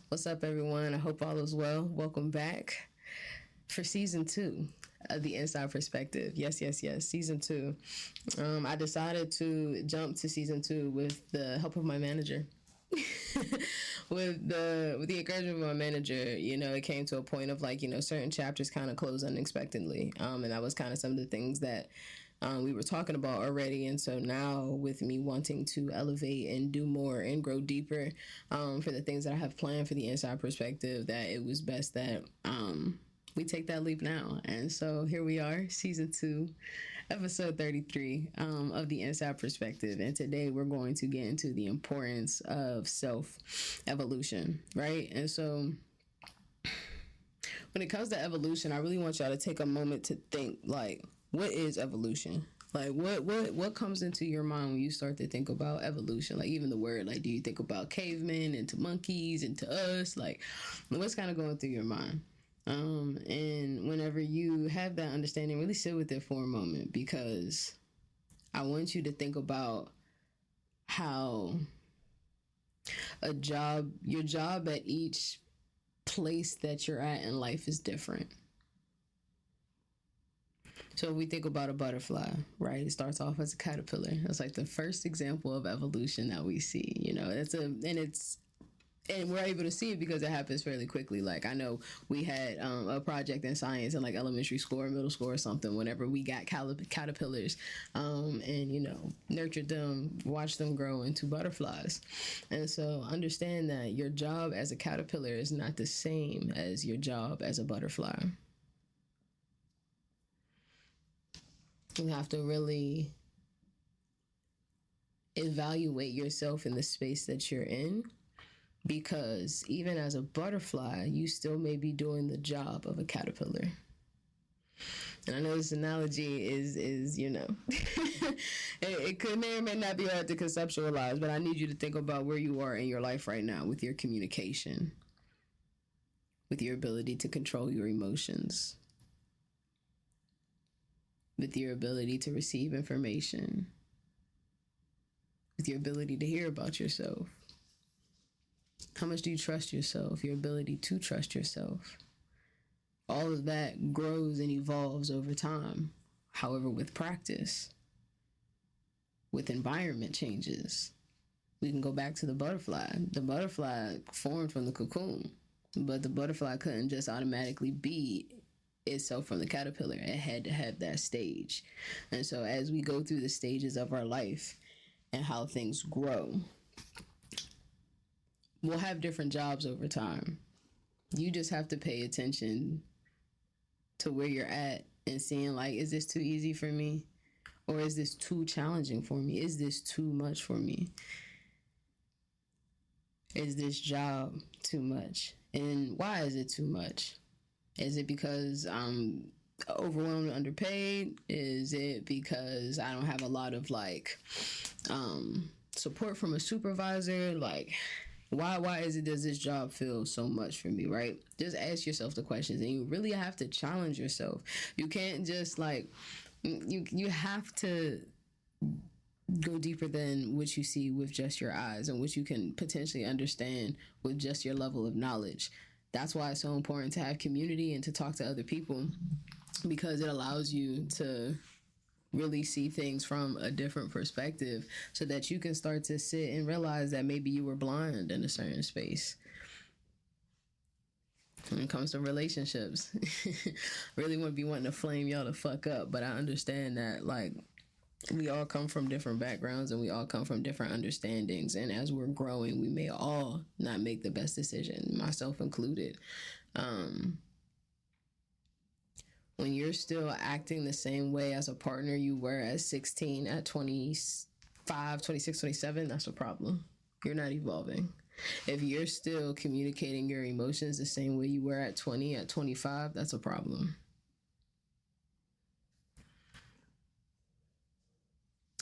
What's up, everyone? I hope all is well. Welcome back for season 2 of the Inside Perspective. Yes, season 2. I decided to jump to season 2 with the help of my manager. with the encouragement of my manager, it came to a point of certain chapters kind of closed unexpectedly, and that was kind of some of the things that we were talking about already. And so now, with me wanting to elevate and do more and grow deeper for the things that I have planned for the Inside Perspective, that it was best that we take that leap now. And so here we are, season 2, episode 33 of the Inside Perspective. And today we're going to get into the importance of self-evolution, right? And so when it comes to evolution, I really want y'all to take a moment to think, what is evolution? What comes into your mind when you start to think about evolution? Even the word, do you think about cavemen into monkeys into us? What's kind of going through your mind? And whenever you have that understanding, really sit with it for a moment, because I want you to think about how your job at each place that you're at in life is different. So if we think about a butterfly, right? It starts off as a caterpillar. That's the first example of evolution that we see. And we're able to see it because it happens fairly quickly. I know we had a project in science in elementary school or middle school or something, whenever we got caterpillars and, nurtured them, watched them grow into butterflies. And so understand that your job as a caterpillar is not the same as your job as a butterfly. You have to really evaluate yourself in the space that you're in, because even as a butterfly, you still may be doing the job of a caterpillar. And I know this analogy is it may or may not be hard to conceptualize, but I need you to think about where you are in your life right now with your communication, with your ability to control your emotions, with your ability to receive information, with your ability to hear about yourself. How much do you trust yourself? Your ability to trust yourself. All of that grows and evolves over time. However, with practice, with environment changes, we can go back to the butterfly. The butterfly formed from the cocoon, but the butterfly couldn't just automatically be itself from the caterpillar. It had to have that stage. And so as we go through the stages of our life and how things grow, we'll have different jobs over time. You just have to pay attention to where you're at and seeing, is this too easy for me? Or is this too challenging for me? Is this too much for me? Is this job too much? And why is it too much? Is it because I'm overwhelmed and underpaid? Is it because I don't have a lot of support from a supervisor? Why does this job feel so much for me, right? Just ask yourself the questions, and you really have to challenge yourself. You can't just you have to go deeper than what you see with just your eyes and what you can potentially understand with just your level of knowledge. That's why it's so important to have community and to talk to other people, because it allows you to really see things from a different perspective, so that you can start to sit and realize that maybe you were blind in a certain space. When it comes to relationships, really wouldn't be wanting to flame y'all to fuck up, but I understand that we all come from different backgrounds and we all come from different understandings, and as we're growing, we may all not make the best decision, myself included. When you're still acting the same way as a partner you were at 16, at 25, 26, 27, that's a problem. You're not evolving. If you're still communicating your emotions the same way you were at 20, at 25, that's a problem.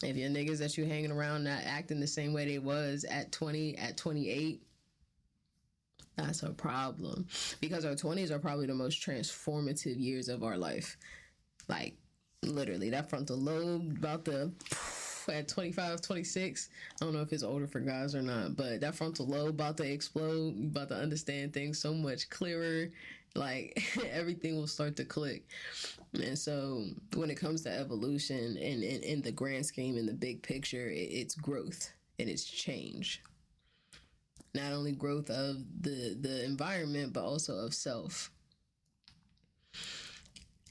If your niggas that you hanging around not acting the same way they was at 20, at 28, that's a problem. Because our 20s are probably the most transformative years of our life. Literally, that frontal lobe about to at 25, 26. I don't know if it's older for guys or not, but that frontal lobe about to explode. You about to understand things so much clearer. Like everything will start to click. And so when it comes to evolution and in the grand scheme, in the big picture, it's growth and it's change. Not only growth of the environment, but also of self.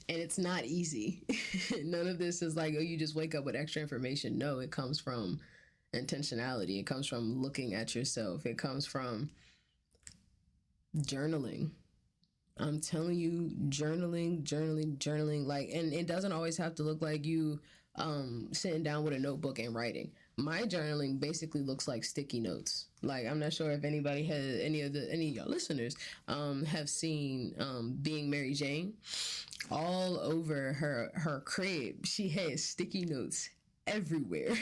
And it's not easy. None of this is like, oh, you just wake up with extra information. No, it comes from intentionality. It comes from looking at yourself. It comes from journaling. I'm telling you, journaling. Like, and it doesn't always have to look like you sitting down with a notebook and writing. My journaling basically looks like sticky notes. Like, I'm not sure if anybody has any of your listeners have seen Being Mary Jane. All over her crib, she has sticky notes everywhere.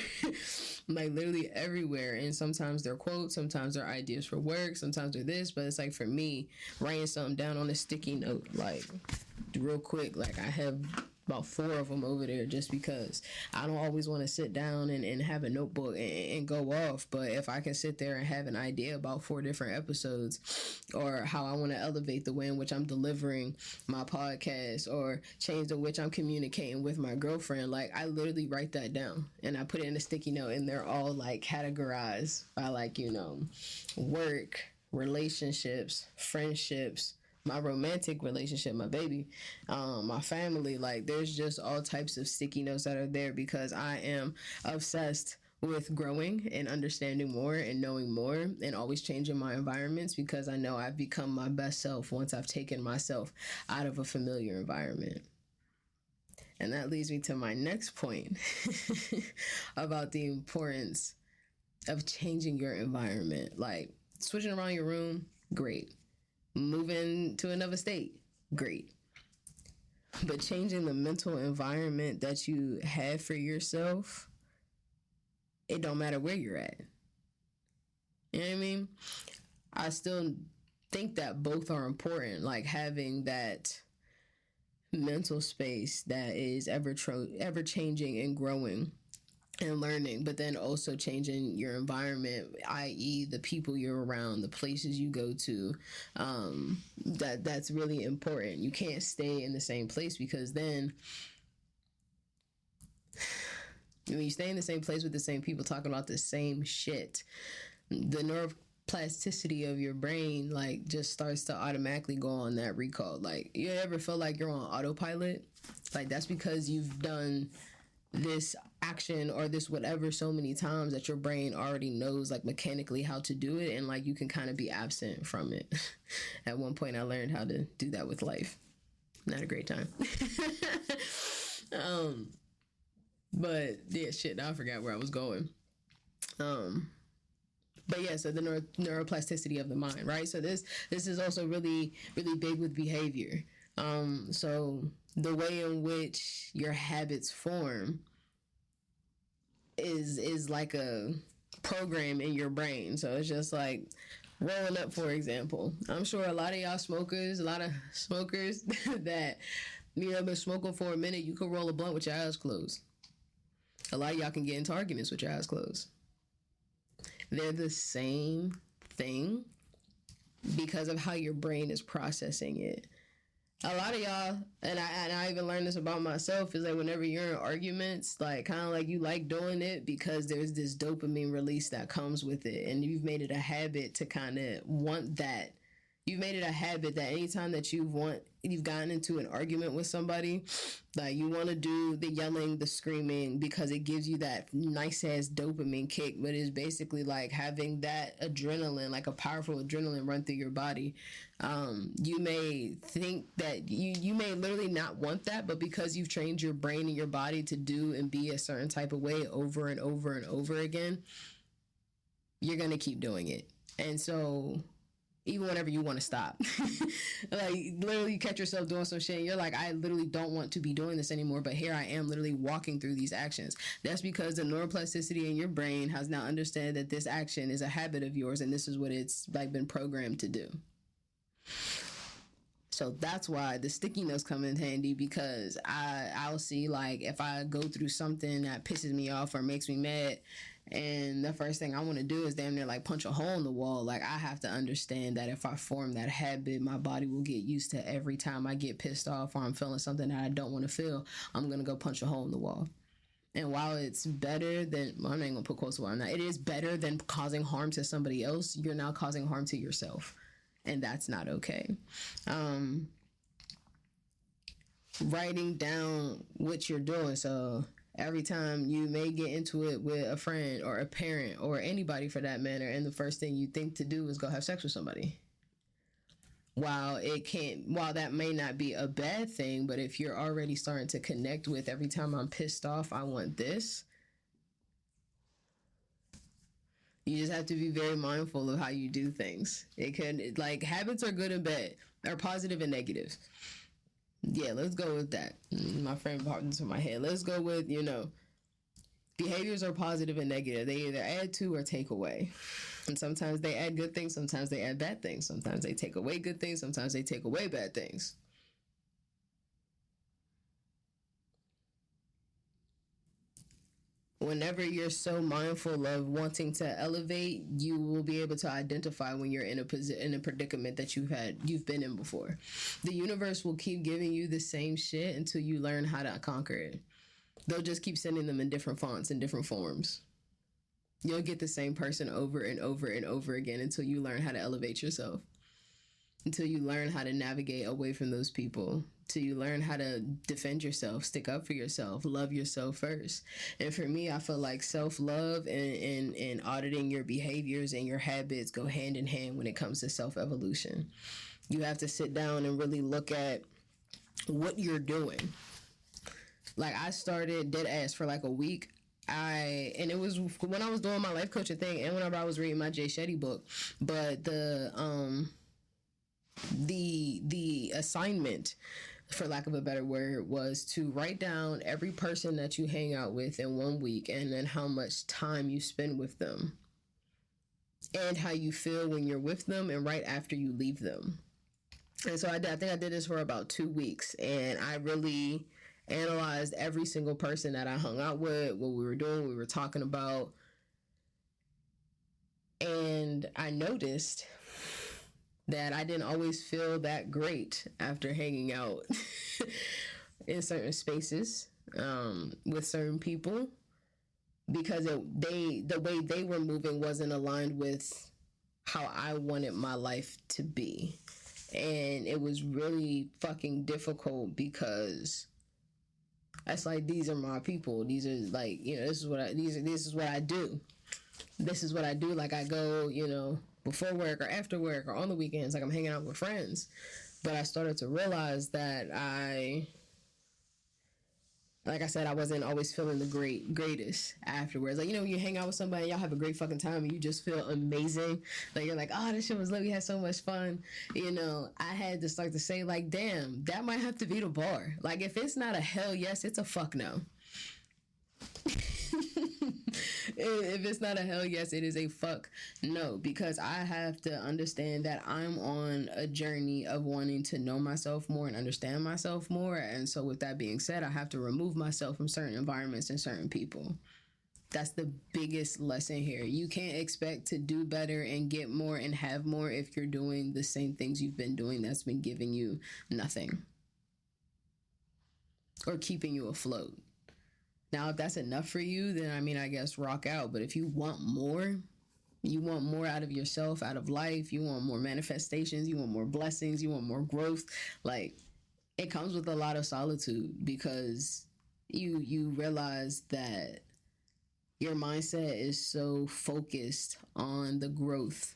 Like literally everywhere. And sometimes they're quotes, sometimes they're ideas for work, sometimes they're this, but it's like for me, writing something down on a sticky note, like real quick, like I have about 4 of them over there just because I don't always want to sit down and have a notebook and go off. But if I can sit there and have an idea about 4 different episodes, or how I want to elevate the way in which I'm delivering my podcast, or change the which I'm communicating with my girlfriend, like I literally write that down and I put it in a sticky note, and they're all like categorized by like, you know, work, relationships, friendships, my romantic relationship, my baby, my family. Like there's just all types of sticky notes that are there because I am obsessed with growing and understanding more and knowing more and always changing my environments, because I know I've become my best self once I've taken myself out of a familiar environment. And that leads me to my next point about the importance of changing your environment. Like switching around your room, great. Moving to another state, great. But changing the mental environment that you have for yourself, it don't matter where you're at. You know what I mean? I still think that both are important, like having that mental space that is ever changing and growing and learning, but then also changing your environment, i.e. the people you're around, the places you go to. That's really important. You can't stay in the same place, because then when you stay in the same place with the same people talking about the same shit, the neuroplasticity of your brain like just starts to automatically go on that recall. Like, you ever feel like you're on autopilot? Like that's because you've done this action or this whatever so many times that your brain already knows like mechanically how to do it, and like you can kind of be absent from it. At one point I learned how to do that with life. Not a great time. But yeah, shit, now I forgot where I was going. But yeah, so the neuroplasticity of the mind, right? So this is also really, really big with behavior. So the way in which your habits form is like a program in your brain. So it's just like rolling up, for example. I'm sure a lot of y'all smokers, that, you know, been smoking for a minute, you could roll a blunt with your eyes closed. A lot of y'all can get into arguments with your eyes closed. They're the same thing because of how your brain is processing it. A lot of y'all, and I even learned this about myself, is like whenever you're in arguments, like kind of like you like doing it because there's this dopamine release that comes with it, and you've made it a habit to kind of want that. You've made it a habit that anytime that you've gotten into an argument with somebody, like you want to do the yelling, the screaming, because it gives you that nice ass dopamine kick. But it's basically like having that adrenaline, like a powerful adrenaline run through your body. You may think that you may literally not want that, but because you've trained your brain and your body to do and be a certain type of way over and over and over again, you're going to keep doing it. And so even whenever you want to stop, like literally you catch yourself doing some shit and you're like, I literally don't want to be doing this anymore, but here I am literally walking through these actions. That's because the neuroplasticity in your brain has now understood that this action is a habit of yours, and this is what it's like been programmed to do. So that's why the sticky notes come in handy, because I'll see, like, if I go through something that pisses me off or makes me mad, and the first thing I want to do is damn near like punch a hole in the wall. Like, I have to understand that if I form that habit, my body will get used to every time I get pissed off or I'm feeling something that I don't want to feel, I'm going to go punch a hole in the wall. And while it's better than, well, I'm not going to put quotes where I'm not, it is better than causing harm to somebody else, you're now causing harm to yourself. And that's not okay. Writing down what you're doing. So every time you may get into it with a friend or a parent or anybody for that matter, and the first thing you think to do is go have sex with somebody. While that may not be a bad thing, but if you're already starting to connect with, every time I'm pissed off, I want this, you just have to be very mindful of how you do things. Like, habits are good and bad, or positive and negative. Yeah, let's go with that. My friend popped into my head. Let's go with, behaviors are positive and negative. They either add to or take away. And sometimes they add good things, sometimes they add bad things. Sometimes they take away good things, sometimes they take away bad things. Whenever you're so mindful of wanting to elevate, you will be able to identify when you're in a predicament that you've been in before. The universe will keep giving you the same shit until you learn how to conquer it. They'll just keep sending them in different fonts and different forms. You'll get the same person over and over and over again until you learn how to elevate yourself. Until you learn how to navigate away from those people. Till you learn how to defend yourself, stick up for yourself, love yourself first. And for me, I feel like self-love and auditing your behaviors and your habits go hand in hand when it comes to self-evolution. You have to sit down and really look at what you're doing. Like, I started dead ass for like a week. And it was when I was doing my life coaching thing and whenever I was reading my Jay Shetty book. But the assignment, for lack of a better word, was to write down every person that you hang out with in 1 week and then how much time you spend with them and how you feel when you're with them and right after you leave them. And so I think I did this for about 2 weeks, and I really analyzed every single person that I hung out with, what we were doing, what we were talking about. And I noticed that I didn't always feel that great after hanging out in certain spaces with certain people, because the way they were moving wasn't aligned with how I wanted my life to be. And it was really fucking difficult because it's like, these are my people. These are like, this is what I do. This is what I do. Like, I go, before work or after work or on the weekends, like I'm hanging out with friends. But I started to realize that like I said, I wasn't always feeling the greatest afterwards. Like, when you hang out with somebody, y'all have a great fucking time and you just feel amazing. Like, you're like, oh, this shit was lit. We had so much fun. I had to start to say, like, damn, that might have to be the bar. Like, if it's not a hell yes, it's a fuck no. If it's not a hell yes, it is a fuck no, because I have to understand that I'm on a journey of wanting to know myself more and understand myself more. And so with that being said, I have to remove myself from certain environments and certain people. That's the biggest lesson here. You can't expect to do better and get more and have more if you're doing the same things you've been doing that's been giving you nothing or keeping you afloat. Now, if that's enough for you, then I guess rock out. But if you want more out of yourself, out of life, you want more manifestations, you want more blessings, you want more growth, like, it comes with a lot of solitude, because you realize that your mindset is so focused on the growth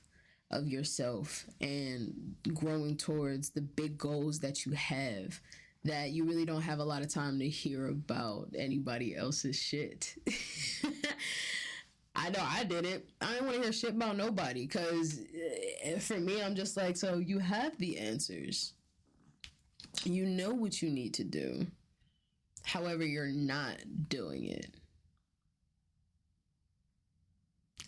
of yourself and growing towards the big goals that you have, that you really don't have a lot of time to hear about anybody else's shit. I know I didn't. I didn't want to hear shit about nobody, because for me, I'm just like, so you have the answers. You know what you need to do. However, you're not doing it.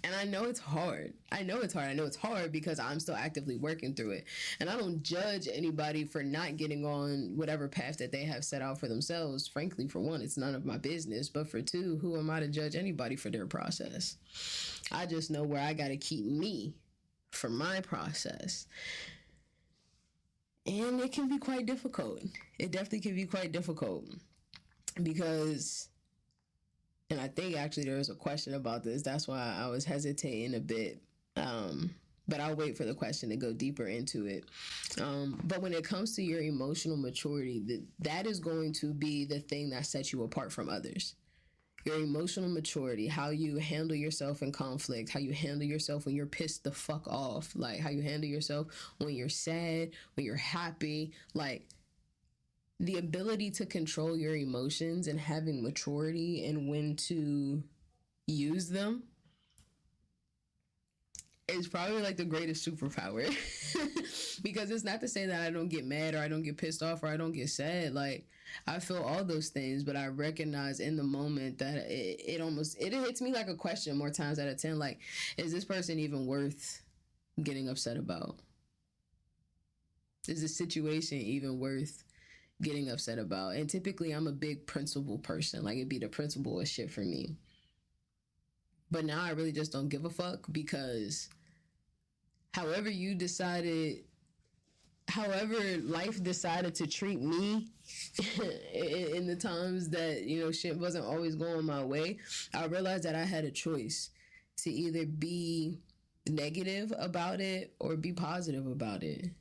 And I know it's hard. I know it's hard because I'm still actively working through it. And I don't judge anybody for not getting on whatever path that they have set out for themselves. Frankly, for one, it's none of my business. But for two, who am I to judge anybody for their process? I just know where I got to keep me for my process. And it can be quite difficult. It definitely can be quite difficult because, and I think actually there was a question about this. That's why I was hesitating a bit. But I'll wait for the question to go deeper into it. But when it comes to your emotional maturity, that is going to be the thing that sets you apart from others. Your emotional maturity, how you handle yourself in conflict, how you handle yourself when you're pissed the fuck off, like how you handle yourself when you're sad, when you're happy, like the ability to control your emotions and having maturity and when to use them is probably like the greatest superpower. Because it's not to say that I don't get mad or I don't get pissed off or I don't get sad. Like, I feel all those things, but I recognize in the moment that it hits me like a question more times out of 10. Like, is this person even worth getting upset about? Is the situation even worth getting upset about? And typically I'm a big principle person. Like, it'd be the principle of shit for me. But now I really just don't give a fuck because however life decided to treat me in the times that, shit wasn't always going my way, I realized that I had a choice to either be negative about it or be positive about it.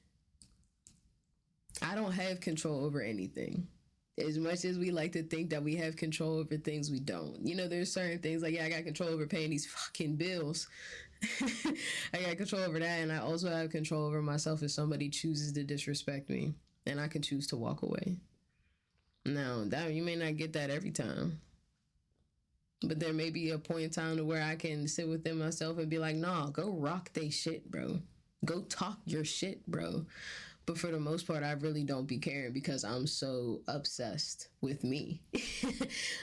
I don't have control over anything. As much as we like to think that we have control over things, we don't. There's certain things like, I got control over paying these fucking bills. I got control over that, and I also have control over myself if somebody chooses to disrespect me, and I can choose to walk away. Now, you may not get that every time, but there may be a point in time to where I can sit within myself and be like, nah, go rock they shit, bro. Go talk your shit, bro. But for the most part, I really don't be caring because I'm so obsessed with me.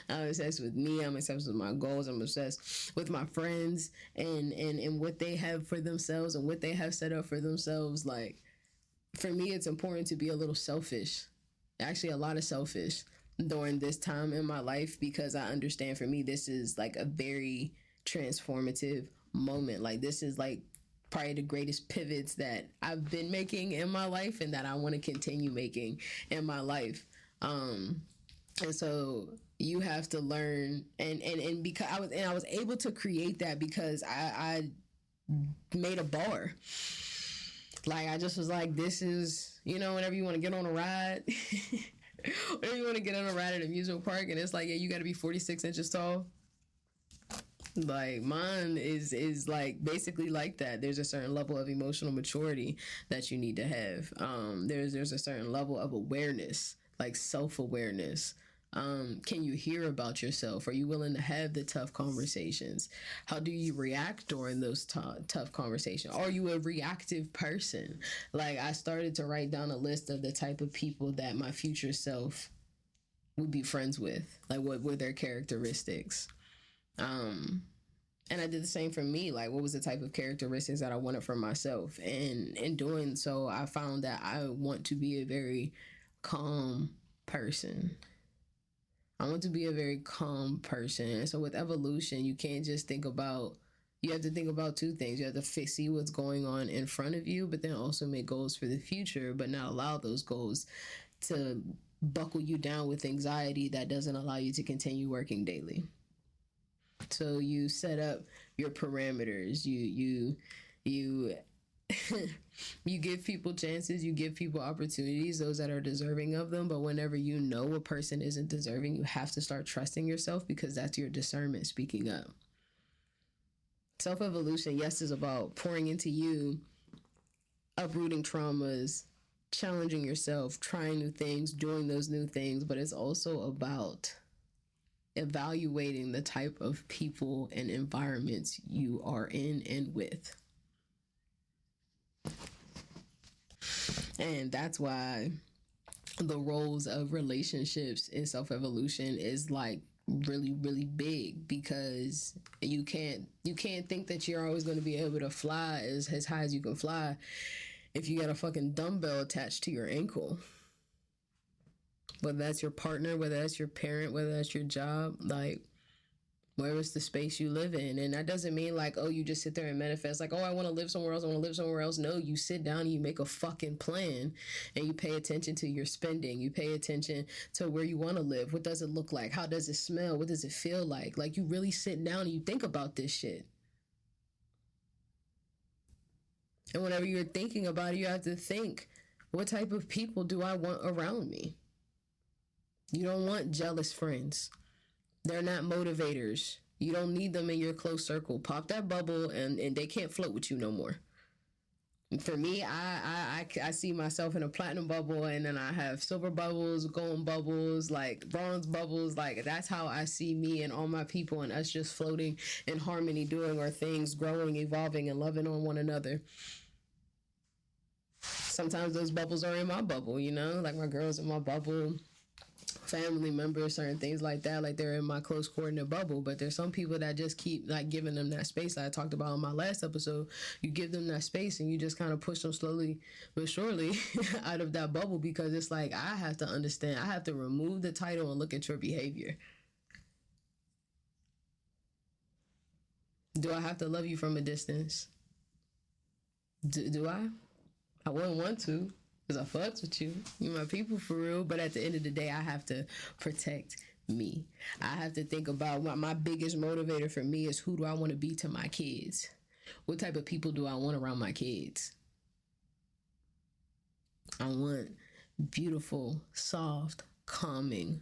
I'm obsessed with me. I'm obsessed with my goals. I'm obsessed with my friends and what they have for themselves and what they have set up for themselves. Like, for me, it's important to be a little selfish. Actually, a lot of selfish during this time in my life because I understand for me, this is like a very transformative moment. Like, this is like probably the greatest pivots that I've been making in my life and that I want to continue making in my life. And so you have to learn and because I was able to create that because I made a bar. Like, I just was like, this is, whenever you want to get on a ride, whenever you want to get on a ride at a amusement park and it's like, yeah, you got to be 46 inches tall. Like, mine is like basically like that. There's a certain level of emotional maturity that you need to have. There's a certain level of awareness, like self-awareness. Can you hear about yourself? Are you willing to have the tough conversations? How do you react during those tough conversations? Are you a reactive person? Like, I started to write down a list of the type of people that my future self would be friends with. Like, what were their characteristics? And I did the same for me. Like, what was the type of characteristics that I wanted for myself? And in doing so, I found that I want to be a very calm person. I want to be a very calm person. And so with evolution, you can't just think about, you have to think about two things. You have to see what's going on in front of you, but then also make goals for the future, but not allow those goals to buckle you down with anxiety that doesn't allow you to continue working daily. So you set up your parameters. You you give people chances. You give people opportunities, those that are deserving of them. But whenever you know a person isn't deserving, you have to start trusting yourself because that's your discernment speaking up. Self-evolution, yes, is about pouring into you, uprooting traumas, challenging yourself, trying new things, doing those new things. But it's also about evaluating the type of people and environments you are in and with. And that's why the roles of relationships in self-evolution is like really, really big, because you can't think that you're always going to be able to fly as high as you can fly if you got a fucking dumbbell attached to your ankle. Whether that's your partner, whether that's your parent, whether that's your job, like, where is the space you live in? And that doesn't mean like, oh, you just sit there and manifest like, oh, I want to live somewhere else, I want to live somewhere else. No, you sit down and you make a fucking plan, and you pay attention to your spending. You pay attention to where you want to live. What does it look like? How does it smell? What does it feel like? Like, you really sit down and you think about this shit. And whenever you're thinking about it, you have to think, what type of people do I want around me? You don't want jealous friends. They're not motivators. You don't need them in your close circle. Pop that bubble, and they can't float with you no more. For me, I see myself in a platinum bubble, and then I have silver bubbles, gold bubbles, like bronze bubbles. Like, that's how I see me and all my people, and us just floating in harmony, doing our things, growing, evolving, and loving on one another. Sometimes those bubbles are in my bubble, you know, like my girls in my bubble, family members, certain things like that, like they're in my close coordinate bubble. But there's some people that just keep like giving them that space, like I talked about in my last episode. You give them that space and you just kind of push them slowly but surely out of that bubble, because it's like, I have to understand, I have to remove the title and look at your behavior. Do I have to love you from a distance? Do I wouldn't want to, because I fucks with you. You're my people for real. But at the end of the day, I have to protect me. I have to think about my biggest motivator for me is, who do I want to be to my kids? What type of people do I want around my kids? I want beautiful, soft, calming,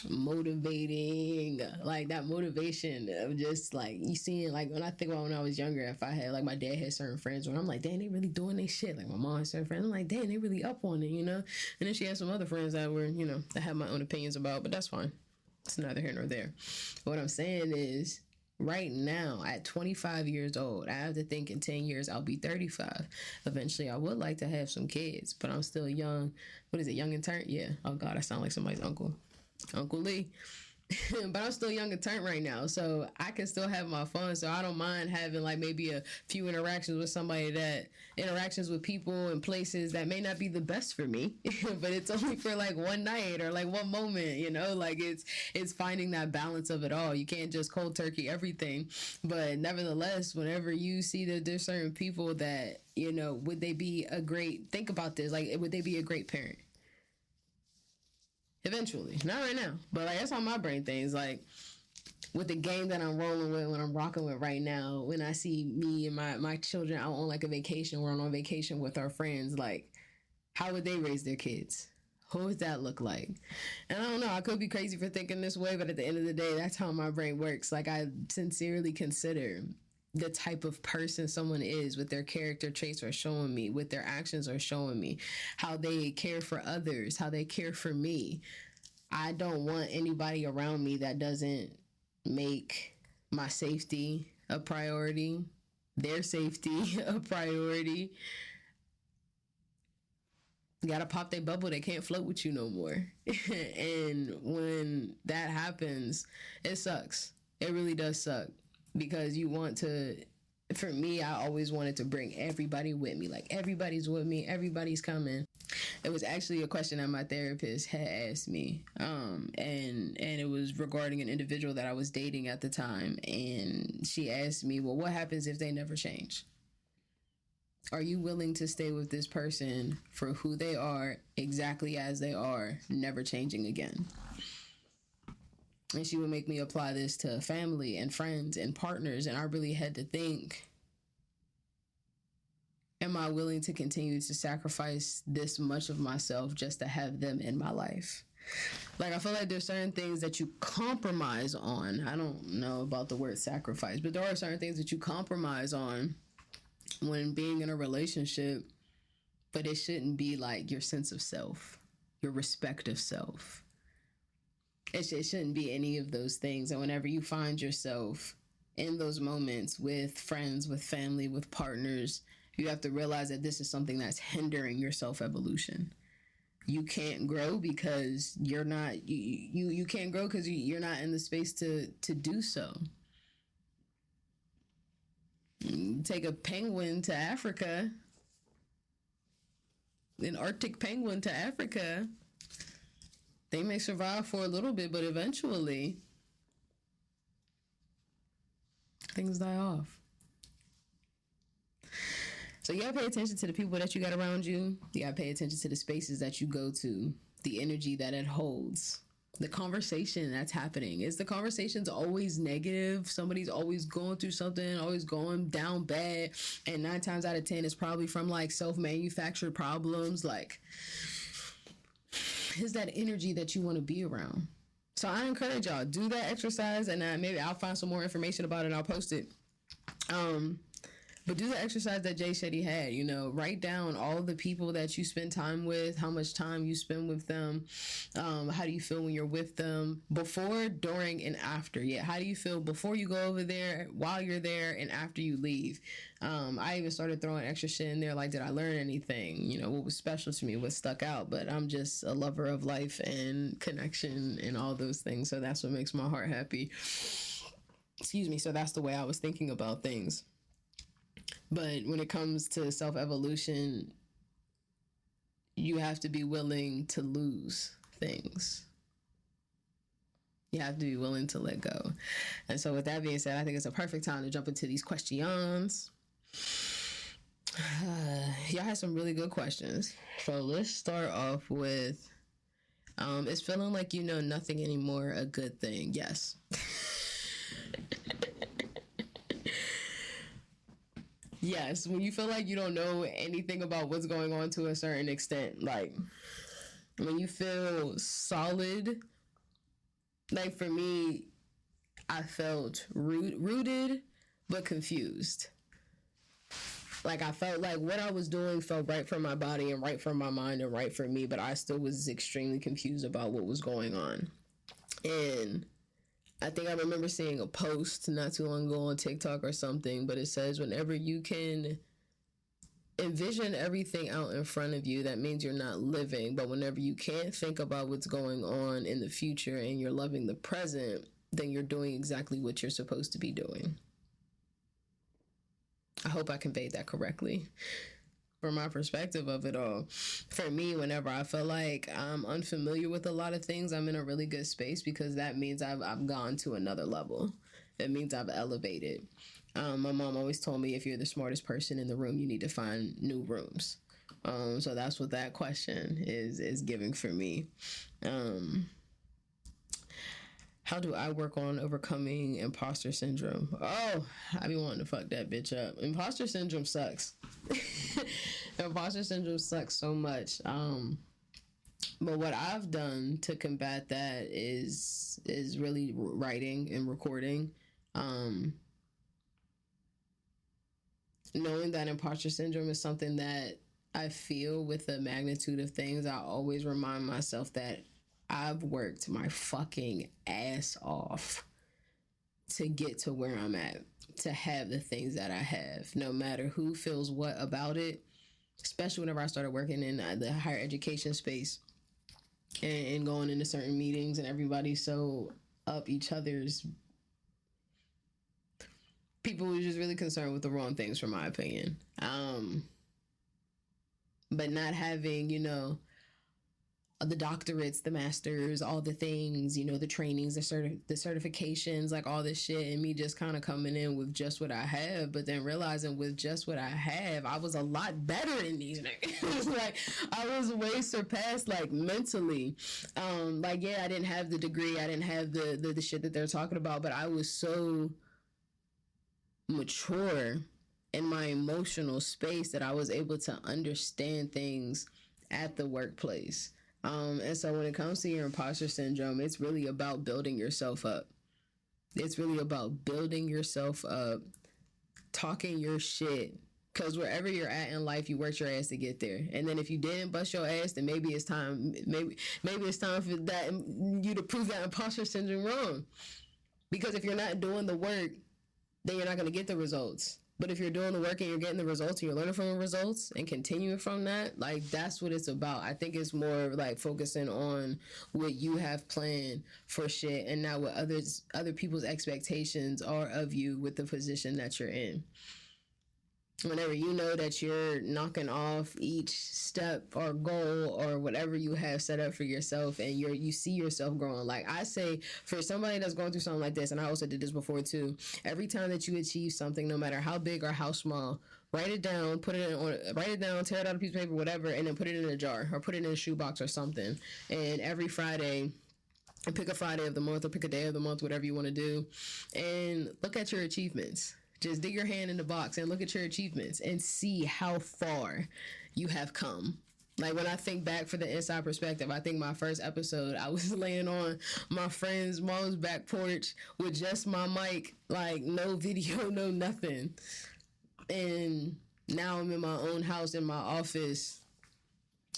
motivating, like that motivation of just like, you seeing, like when I think about when I was younger, if I had like, my dad had certain friends where I'm like, dang, they really doing their shit. Like my mom had certain friends, I'm like, dang, they really up on it, you know. And then she had some other friends that were, you know, that had my own opinions about, but that's fine. It's neither here nor there. What I'm saying is, right now at 25 years old, I have to think in 10 years I'll be 35. Eventually I would like to have some kids, but I'm still young. What is it, young and turnt? Yeah. Oh God, I sound like somebody's uncle Lee. But I'm still young and turnt right now, so I can still have my fun. So I don't mind having like maybe a few interactions with people and places that may not be the best for me, but it's only for like one night or like one moment, you know. Like it's finding that balance of it all. You can't just cold turkey everything, but nevertheless, whenever you see that there's certain people that, you know, would they be a great, think about this, like, would they be a great parent? Eventually, not right now, but like, that's how my brain thinks. Like, with the game that I'm rolling with, when I'm rocking with right now, when I see me and my children out on like a vacation, we're on vacation with our friends, like, how would they raise their kids? What would that look like? And I don't know, I could be crazy for thinking this way, but at the end of the day, that's how my brain works. Like, I sincerely consider the type of person someone is, with their character traits are showing me, with their actions are showing me, how they care for others, how they care for me. I don't want anybody around me that doesn't make my safety a priority, their safety a priority. You gotta pop their bubble. They can't float with you no more. And when that happens, it sucks. It really does suck. Because you want to, for me, I always wanted to bring everybody with me. Like, everybody's with me, everybody's coming. It was actually a question that my therapist had asked me. And it was regarding an individual that I was dating at the time. And she asked me, well, what happens if they never change? Are you willing to stay with this person for who they are, exactly as they are, never changing again? And she would make me apply this to family and friends and partners. And I really had to think, am I willing to continue to sacrifice this much of myself just to have them in my life? Like, I feel like there's certain things that you compromise on. I don't know about the word sacrifice, but there are certain things that you compromise on when being in a relationship, but it shouldn't be like your sense of self, your respect of self. It shouldn't be any of those things. And whenever you find yourself in those moments with friends, with family, with partners, you have to realize that this is something that's hindering your self-evolution. you can't grow because you're not you can't grow because you're not in the space to do so. Take a penguin to Africa, an Arctic penguin to Africa. They may survive for a little bit, but eventually things die off. So you gotta pay attention to the people that you got around you. You gotta pay attention to the spaces that you go to, the energy that it holds, the conversation that's happening. Is the conversations always negative? Somebody's always going through something, always going down bad, and 9 times out of 10 it's probably from like self-manufactured problems. Like, is that energy that you want to be around? So I encourage y'all, do that exercise, and maybe I'll find some more information about it and I'll post it. But do the exercise that Jay Shetty had, you know, write down all the people that you spend time with, how much time you spend with them, how do you feel when you're with them, before, during, and after. Yeah, how do you feel before you go over there, while you're there, and after you leave? I even started throwing extra shit in there, like, did I learn anything? You know, what was special to me, what stuck out? But I'm just a lover of life and connection and all those things, so that's what makes my heart happy. Excuse me, so that's the way I was thinking about things. But when it comes to self-evolution, you have to be willing to lose things. You have to be willing to let go. And so with that being said, I think it's a perfect time to jump into these questions. Y'all had some really good questions. So let's start off with, is feeling like you know nothing anymore a good thing? Yes. Yes, when you feel like you don't know anything about what's going on to a certain extent, like when you feel solid, like for me, I felt rooted but confused. Like I felt like what I was doing felt right for my body and right for my mind and right for me, but I still was extremely confused about what was going on. And I think I remember seeing a post not too long ago on TikTok or something, but it says whenever you can envision everything out in front of you, that means you're not living. But whenever you can't think about what's going on in the future and you're loving the present, then you're doing exactly what you're supposed to be doing. I hope I conveyed that correctly. From my perspective of it all, for me, whenever I feel like I'm unfamiliar with a lot of things, I'm in a really good space because that means I've gone to another level. It means I've elevated. My mom always told me if you're the smartest person in the room, you need to find new rooms. So that's what that question is giving for me. How do I work on overcoming imposter syndrome? Oh, I be wanting to fuck that bitch up. Imposter syndrome sucks. Imposter syndrome sucks so much. But what I've done to combat that is really writing and recording. Knowing that imposter syndrome is something that I feel with the magnitude of things, I always remind myself that I've worked my fucking ass off to get to where I'm at, to have the things that I have, no matter who feels what about it, especially whenever I started working in the higher education space and going into certain meetings and everybody's so up each other's. People were just really concerned with the wrong things, from my opinion. But not having, you know, the doctorates, the masters, all the things, you know, the trainings, the certifications, like all this shit, and me just kind of coming in with just what I have, but then realizing with just what I have, I was a lot better than these niggas. Like, I was way surpassed, like, mentally. Like, yeah, I didn't have the degree, I didn't have the shit that they're talking about, but I was so mature in my emotional space that I was able to understand things at the workplace. And so when it comes to your imposter syndrome, it's really about building yourself up. It's really about building yourself up, talking your shit. Because wherever you're at in life, you worked your ass to get there. And then if you didn't bust your ass, then maybe it's time. Maybe it's time for that you to prove that imposter syndrome wrong. Because if you're not doing the work, then you're not going to get the results. But if you're doing the work and you're getting the results and you're learning from the results and continuing from that, like, that's what it's about. I think it's more like focusing on what you have planned for shit and not what other people's expectations are of you with the position that you're in. Whenever you know that you're knocking off each step or goal or whatever you have set up for yourself, and you see yourself growing. Like I say, for somebody that's going through something like this, and I also did this before too, every time that you achieve something, no matter how big or how small, write it down, write it down, tear it out a piece of paper, whatever, and then put it in a jar or put it in a shoebox or something. And every Friday, pick a Friday of the month or pick a day of the month, whatever you want to do, and look at your achievements. Just dig your hand in the box and look at your achievements and see how far you have come. Like when I think back for the inside perspective, I think my first episode, I was laying on my friend's mom's back porch with just my mic, like no video, no nothing. And now I'm in my own house in my office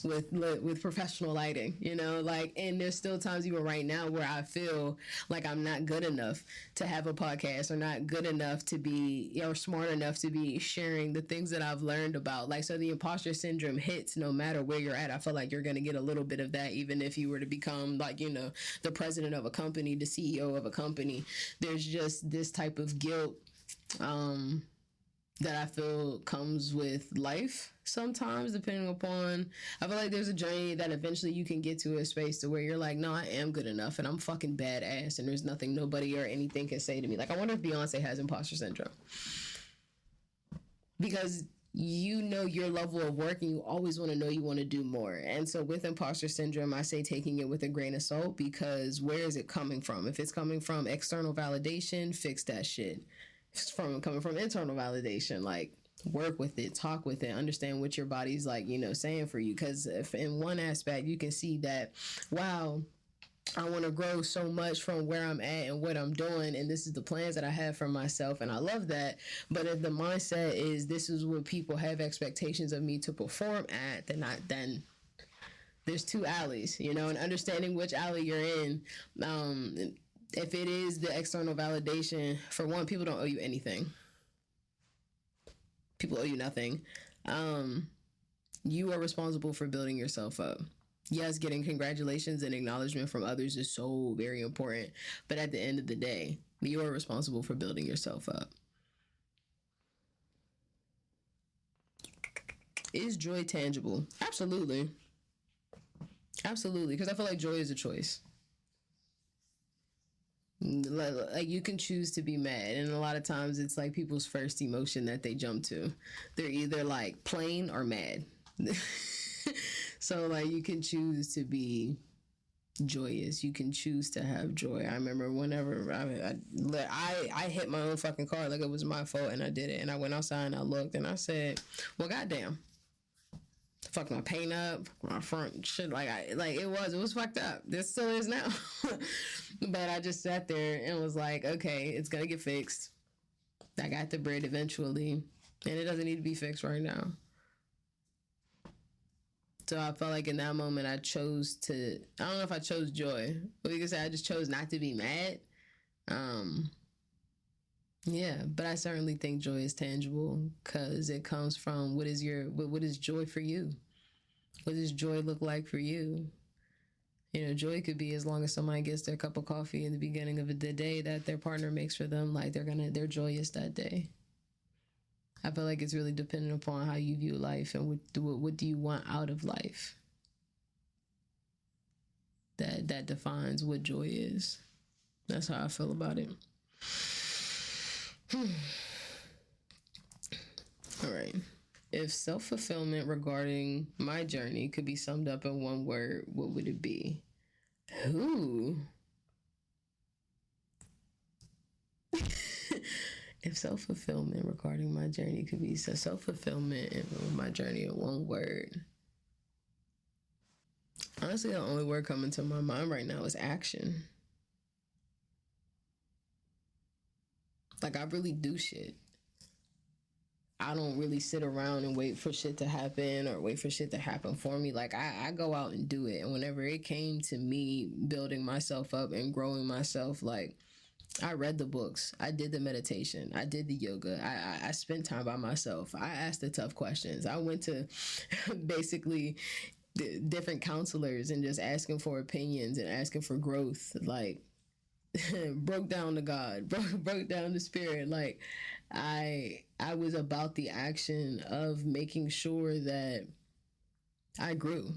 with professional lighting, you know, like, and there's still times even right now where I feel like I'm not good enough to have a podcast or not good enough to be or smart enough to be sharing the things that I've learned about. Like, so the imposter syndrome hits no matter where you're at. I feel like you're going to get a little bit of that even if you were to become, like, you know, the president of a company, the CEO of a company. There's just this type of guilt that I feel comes with life sometimes, depending upon, I feel like there's a journey that eventually you can get to a space to where you're like, no, I am good enough and I'm fucking badass and there's nothing nobody or anything can say to me. Like, I wonder if Beyonce has imposter syndrome. Because you know your level of work and you always want to know you want to do more. And so with imposter syndrome, I say taking it with a grain of salt, because where is it coming from? If it's coming from external validation, fix that shit. If it's coming from internal validation, like, work with it, talk with it, understand what your body's, like, you know, saying for you. Because if in one aspect you can see that, wow, I want to grow so much from where I'm at and what I'm doing, and this is the plans that I have for myself, and I love that. But if the mindset is this is what people have expectations of me to perform at, then there's two alleys, you know, and understanding which alley you're in. If it is the external validation, for one, people don't owe you anything. People owe you nothing. You are responsible for building yourself up. Yes, getting congratulations and acknowledgement from others is so very important. But at the end of the day, you are responsible for building yourself up. Is joy tangible? Absolutely. Absolutely. Because I feel like joy is a choice. Like, you can choose to be mad, and a lot of times it's like people's first emotion that they jump to. They're either like plain or mad. So like, you can choose to be joyous, you can choose to have joy. I remember whenever I hit my own fucking car like it was my fault, and I did it, and I went outside and I looked and I said, well, goddamn, fucked my paint up, my front shit, it was fucked up. This still is now. But I just sat there and was like, okay, it's gonna get fixed. I got the bread eventually, and it doesn't need to be fixed right now. So I felt like in that moment I chose to, I don't know if I chose joy, but you can say I just chose not to be mad. Yeah, but I certainly think joy is tangible, because it comes from what is joy for you? What does joy look like for you? You know, joy could be as long as somebody gets their cup of coffee in the beginning of the day that their partner makes for them, like they're joyous that day. I feel like it's really dependent upon how you view life and what do you want out of life. That defines what joy is. That's how I feel about it. All right. If self-fulfillment regarding my journey could be summed up in one word, what would it be? Ooh. If self-fulfillment regarding my journey could be self-fulfillment in my journey in one word. Honestly, the only word coming to my mind right now is action. Like, I really do shit. I don't really sit around and wait for shit to happen or wait for shit to happen for me. Like, I go out and do it. And whenever it came to me building myself up and growing myself, like, I read the books. I did the meditation. I did the yoga. I spent time by myself. I asked the tough questions. I went to basically different counselors and just asking for opinions and asking for growth. Like, broke down to God, broke down the spirit. Like, I was about the action of making sure that I grew.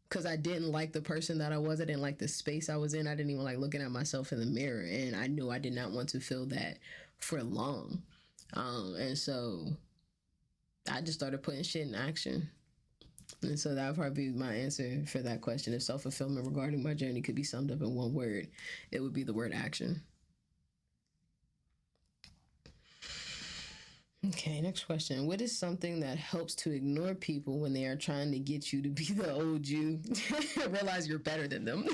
Because I didn't like the person that I was. I didn't like the space I was in. I didn't even like looking at myself in the mirror. And I knew I did not want to feel that for long. And so I just started putting shit in action. And so that would probably be my answer for that question. If self-fulfillment regarding my journey could be summed up in one word, it would be the word action. Okay, next question. What is something that helps to ignore people when they are trying to get you to be the old you? Realize you're better than them.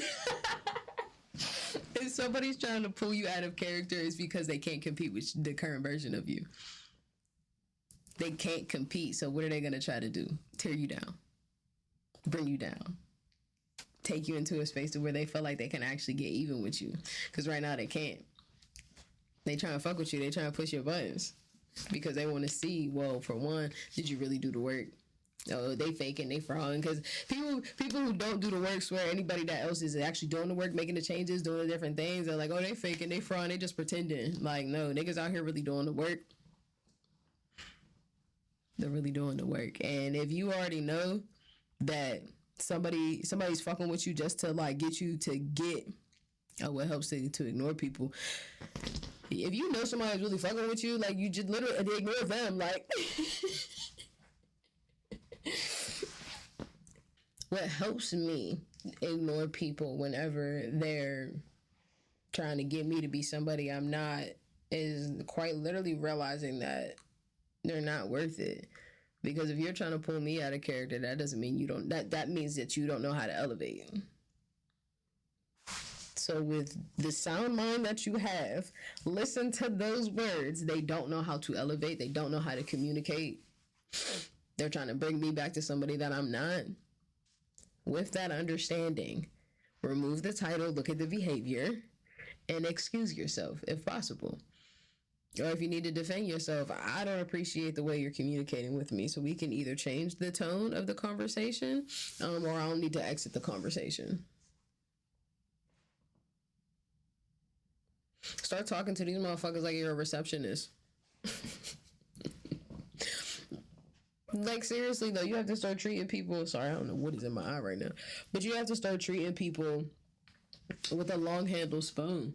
If somebody's trying to pull you out of character, it's because they can't compete with the current version of you. They can't compete, so what are they going to try to do? Tear you down. Bring you down. Take you into a space to where they feel like they can actually get even with you. Because right now they can't. They trying to fuck with you. They trying to push your buttons. Because they want to see, well, for one, did you really do the work? Oh, they faking, they frauding. Because people who don't do the work swear anybody that else is actually doing the work, making the changes, doing the different things. They're like, oh, they faking, they frauding, they just pretending. Like, no, niggas out here really doing the work. They're really doing the work. And if you already know that somebody's fucking with you just to like get you to get, what helps to ignore people. If you know somebody's really fucking with you, like, you just literally ignore them. Like, what helps me ignore people whenever they're trying to get me to be somebody I'm not is quite literally realizing that they're not worth it. Because if you're trying to pull me out of character, that doesn't mean you don't, that means that you don't know how to elevate. So with the sound mind that you have, listen to those words. They don't know how to elevate. They don't know how to communicate. They're trying to bring me back to somebody that I'm not. With that understanding, remove the title, look at the behavior, and excuse yourself if possible. Or if you need to defend yourself, I don't appreciate the way you're communicating with me. So we can either change the tone of the conversation, or I'll need to exit the conversation. Start talking to these motherfuckers like you're a receptionist. Like, seriously, though, you have to start treating people... Sorry, I don't know what is in my eye right now. But you have to start treating people with a long-handled spoon.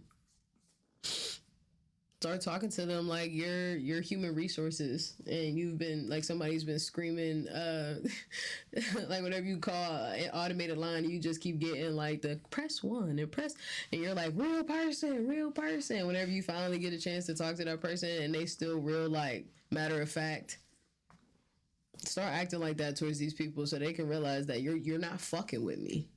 Start talking to them like you're human resources, and you've been like somebody's been screaming like whenever you call an automated line, you just keep getting like the press 1 and press, and you're like real person. Whenever you finally get a chance to talk to that person and they still real like matter of fact, start acting like that towards these people so they can realize that you're not fucking with me.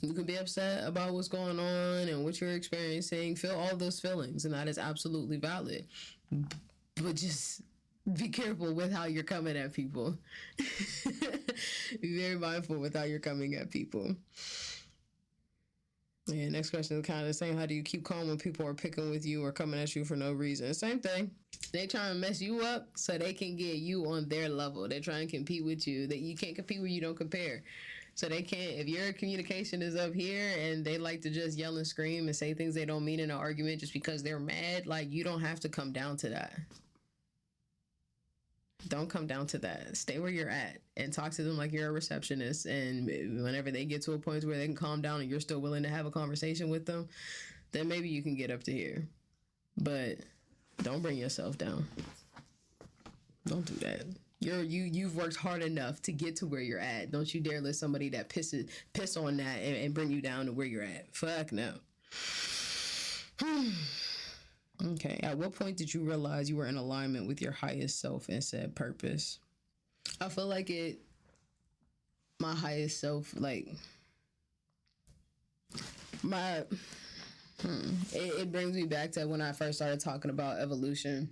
You can be upset about what's going on and what you're experiencing. Feel all those feelings, and that is absolutely valid. But just be careful with how you're coming at people. Be very mindful with how you're coming at people. Yeah, next question is kind of the same. How do you keep calm when people are picking with you or coming at you for no reason? Same thing. They try to mess you up so they can get you on their level. They try and compete with you. That you can't compete where you don't compare. So they can't, if your communication is up here and they like to just yell and scream and say things they don't mean in an argument just because they're mad, like, you don't have to come down to that. Don't come down to that. Stay where you're at and talk to them like you're a receptionist. And whenever they get to a point where they can calm down and you're still willing to have a conversation with them, then maybe you can get up to here. But don't bring yourself down. Don't do that. You've worked hard enough to get to where you're at. Don't you dare let somebody that piss on that and bring you down to where you're at. Fuck no. Okay. At what point did you realize you were in alignment with your highest self and said purpose? I feel like my highest self, like it brings me back to when I first started talking about evolution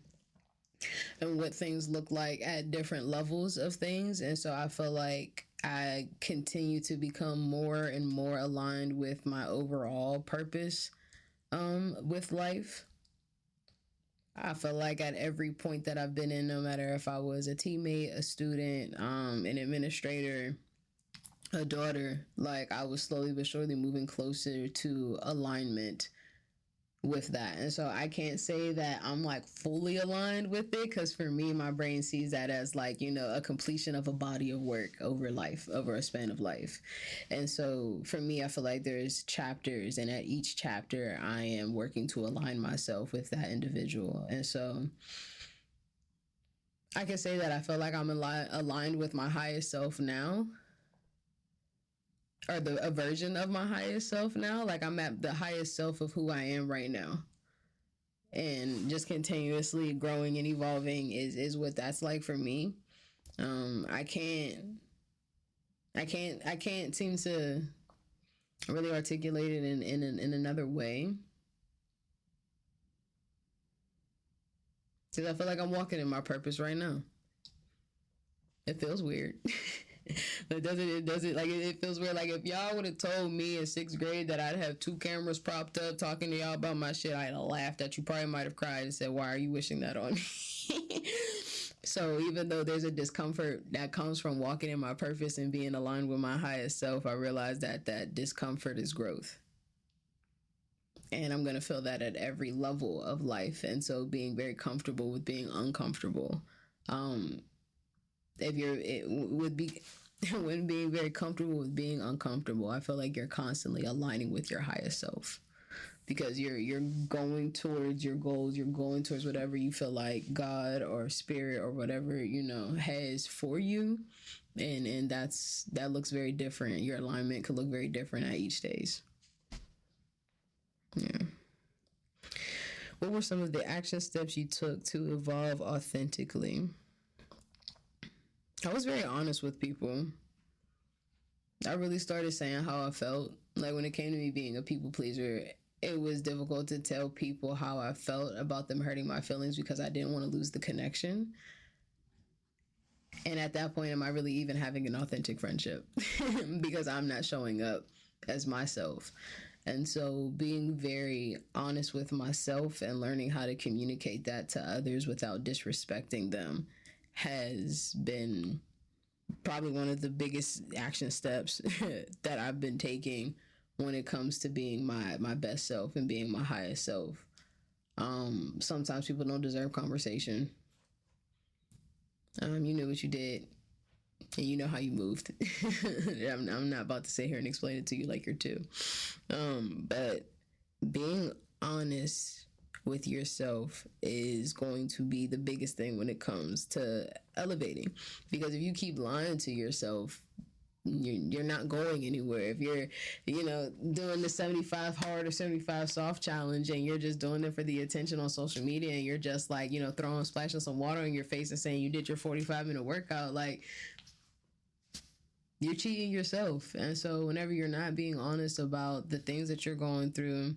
and what things look like at different levels of things. And so I feel like I continue to become more and more aligned with my overall purpose with life. I feel like at every point that I've been in, no matter if I was a teammate, a student, an administrator, a daughter, like I was slowly but surely moving closer to alignment with that. And so I can't say that I'm like fully aligned with it, because for me, my brain sees that as like, you know, a completion of a body of work over life, over a span of life. And so for me, I feel like there's chapters, and at each chapter I am working to align myself with that individual. And so I can say that I feel like I'm aligned with my highest self now, or a version of my highest self now. Like I'm at the highest self of who I am right now, and just continuously growing and evolving is what that's like for me. I can't seem to really articulate it in another way, because I feel like I'm walking in my purpose right now. It feels weird. It feels weird. Like if y'all would have told me in 6th grade that I'd have 2 cameras propped up talking to y'all about my shit, I'd have laughed at you, probably might have cried and said, why are you wishing that on me? So even though there's a discomfort that comes from walking in my purpose and being aligned with my highest self, I realize that that discomfort is growth, and I'm going to feel that at every level of life. And so being very comfortable with being uncomfortable, if you're it would be when being very comfortable with being uncomfortable, I feel like you're constantly aligning with your highest self, because you're going towards your goals, you're going towards whatever you feel like God or spirit or whatever, you know, has for you. And that looks very different. Your alignment could look very different at each stage. Yeah. What were some of the action steps you took to evolve authentically? I was very honest with people. I really started saying how I felt. Like when it came to me being a people pleaser, it was difficult to tell people how I felt about them hurting my feelings, because I didn't want to lose the connection. And at that point, am I really even having an authentic friendship? Because I'm not showing up as myself. And so being very honest with myself and learning how to communicate that to others without disrespecting them has been probably one of the biggest action steps that I've been taking when it comes to being my best self and being my highest self. Sometimes people don't deserve conversation. You knew what you did, and you know how you moved. I'm not about to sit here and explain it to you like you're 2. But being honest with yourself is going to be the biggest thing when it comes to elevating, because if you keep lying to yourself, you're not going anywhere. If you're, doing the 75 hard or 75 soft challenge, and you're just doing it for the attention on social media, and you're just like, splashing some water in your face and saying you did your 45-minute workout, like, you're cheating yourself. And so whenever you're not being honest about the things that you're going through,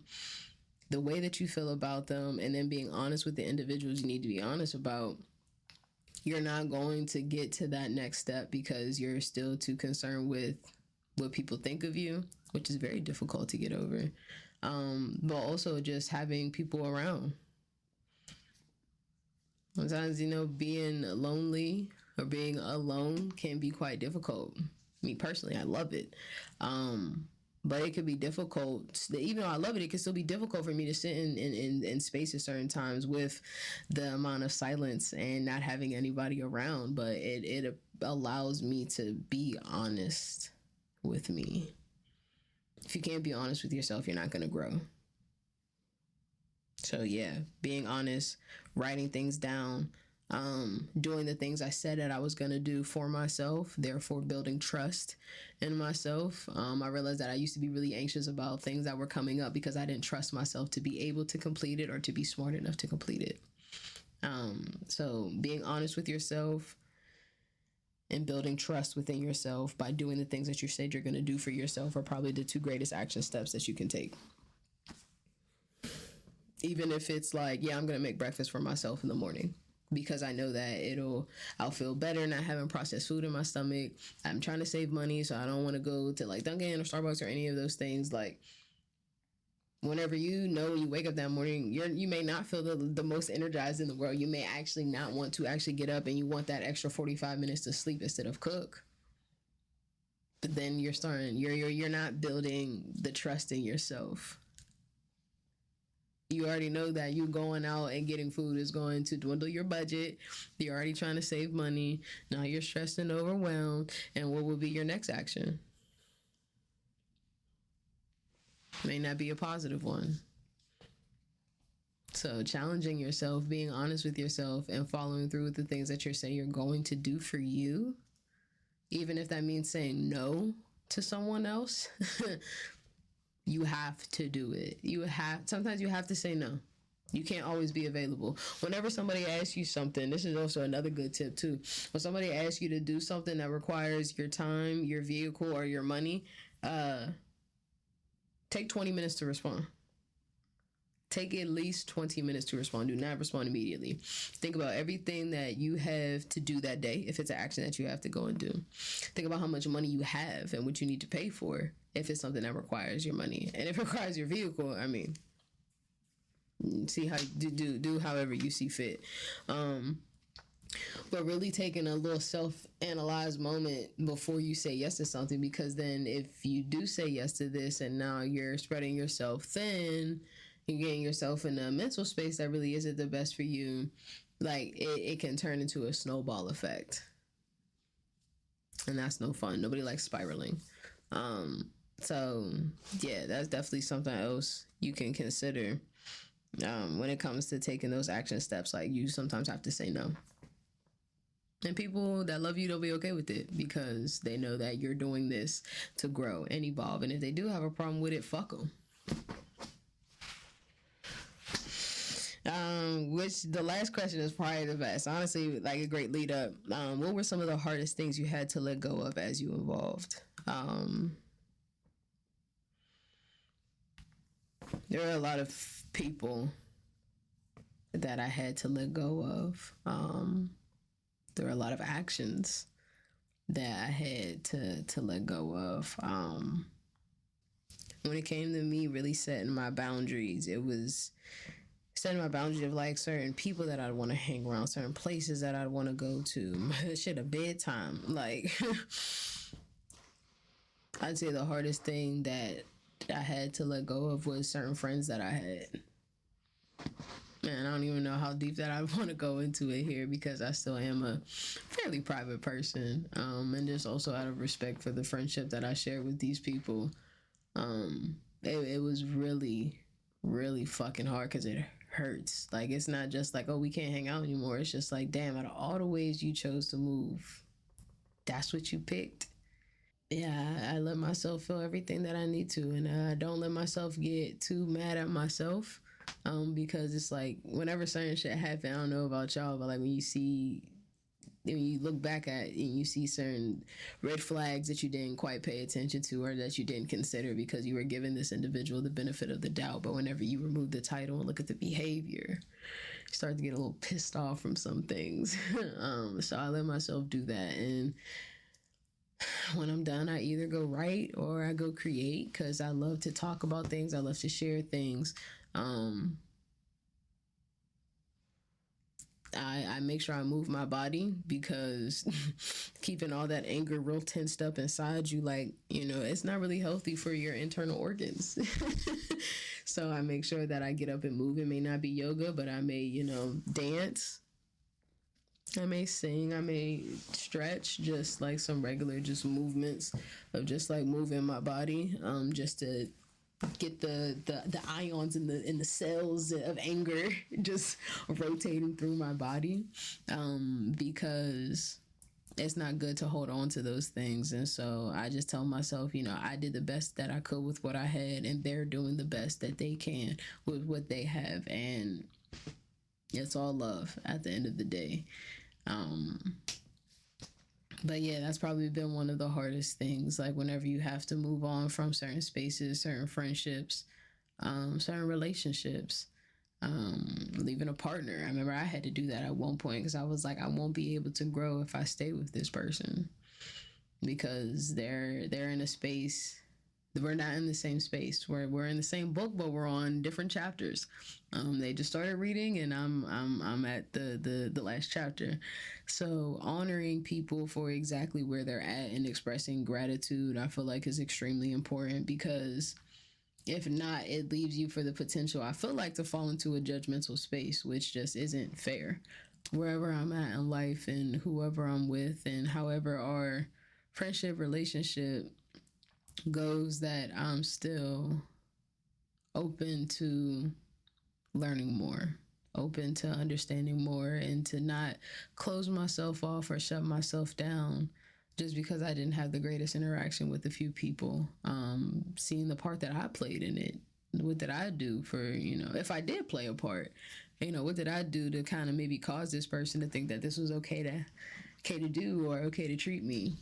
the way that you feel about them, and then being honest with the individuals you need to be honest about, you're not going to get to that next step, because you're still too concerned with what people think of you, which is very difficult to get over. But also just having people around. Sometimes, being lonely or being alone can be quite difficult. Me personally, I love it. But it could be difficult. Even though I love it, it can still be difficult for me to sit in spaces certain times with the amount of silence and not having anybody around. But it allows me to be honest with me. If you can't be honest with yourself, you're not going to grow. So yeah, being honest, writing things down, doing the things I said that I was going to do for myself, therefore building trust in myself. I realized that I used to be really anxious about things that were coming up because I didn't trust myself to be able to complete it or to be smart enough to complete it. So being honest with yourself and building trust within yourself by doing the things that you said you're going to do for yourself are probably the 2 greatest action steps that you can take. Even if it's like, yeah, I'm going to make breakfast for myself in the morning, because I know that I'll feel better not having processed food in my stomach. I'm trying to save money, so I don't want to go to like Dunkin' or Starbucks or any of those things. Like, Whenever you know you wake up that morning, you may not feel the most energized in the world. You may actually not want to actually get up, and you want that extra 45 minutes to sleep instead of cook. But then you're not building the trust in yourself. You already know that you going out and getting food is going to dwindle your budget. You're already trying to save money. Now you're stressed and overwhelmed. And what will be your next action? May not be a positive one. So challenging yourself, being honest with yourself, and following through with the things that you're saying you're going to do for you, even if that means saying no to someone else, you have to do it. Sometimes you have to say no. You can't always be available. Whenever somebody asks you something, this is also another good tip too. When somebody asks you to do something that requires your time, your vehicle, or your money, take 20 minutes to respond. Take at least 20 minutes to respond. Do not respond immediately. Think about everything that you have to do that day, if it's an action that you have to go and do. Think about how much money you have and what you need to pay for, if it's something that requires your money. And if it requires your vehicle, I mean, see how you do however you see fit. But really taking a little self-analyzed moment before you say yes to something, because then if you do say yes to this and now you're spreading yourself thin, you're getting yourself in a mental space that really isn't the best for you, like it can turn into a snowball effect. And that's no fun. Nobody likes spiraling. So yeah, that's definitely something else you can consider when it comes to taking those action steps. Like, you sometimes have to say no. And people that love you, they'll be okay with it because they know that you're doing this to grow and evolve. And if they do have a problem with it, fuck them. Which the last question is probably the best. Honestly, like a great lead up. What were some of the hardest things you had to let go of as you evolved? There are a lot of people that I had to let go of. There are a lot of actions that I had to let go of. When it came to me really setting my boundaries, it was setting my boundaries of like certain people that I'd want to hang around, certain places that I'd want to go to. Shit, a bedtime. Like, I'd say the hardest thing that I had to let go of was certain friends that I had. Man, I don't even know how deep that I want to go into it here because I still am a fairly private person. And just also out of respect for the friendship that I share with these people, it was really, really fucking hard because it hurts. Like, it's not just like, oh, we can't hang out anymore. It's just like, damn, out of all the ways you chose to move, that's what you picked. Yeah, I let myself feel everything that I need to, and I don't let myself get too mad at myself, because it's like whenever certain shit happen, I don't know about y'all, but like when you look back at it and you see certain red flags that you didn't quite pay attention to or that you didn't consider because you were giving this individual the benefit of the doubt, but whenever you remove the title and look at the behavior, you start to get a little pissed off from some things. So I let myself do that, and when I'm done, I either go write or I go create because I love to talk about things. I love to share things. I make sure I move my body because keeping all that anger real tensed up inside you, like, it's not really healthy for your internal organs. So I make sure that I get up and move. It may not be yoga, but I may, dance. I may sing, I may stretch, just like some regular just movements of just like moving my body, just to get the ions in the cells of anger just rotating through my body, because it's not good to hold on to those things. And so I just tell myself, I did the best that I could with what I had, and they're doing the best that they can with what they have, and it's all love at the end of the day. But yeah, that's probably been one of the hardest things. Like whenever you have to move on from certain spaces, certain friendships, certain relationships, leaving a partner. I remember I had to do that at one point because I was like, I won't be able to grow if I stay with this person because they're in a space we're not in the same space. We're in the same book, but we're on different chapters. They just started reading, and I'm at the last chapter. So honoring people for exactly where they're at and expressing gratitude, I feel like, is extremely important, because if not, it leaves you for the potential, I feel like, to fall into a judgmental space, which just isn't fair. Wherever I'm at in life and whoever I'm with and however our friendship, relationship goes, that I'm still open to learning more, open to understanding more, and to not close myself off or shut myself down just because I didn't have the greatest interaction with a few people. Seeing the part that I played in it. What did I do for, if I did play a part, what did I do to kind of maybe cause this person to think that this was okay to do or okay to treat me?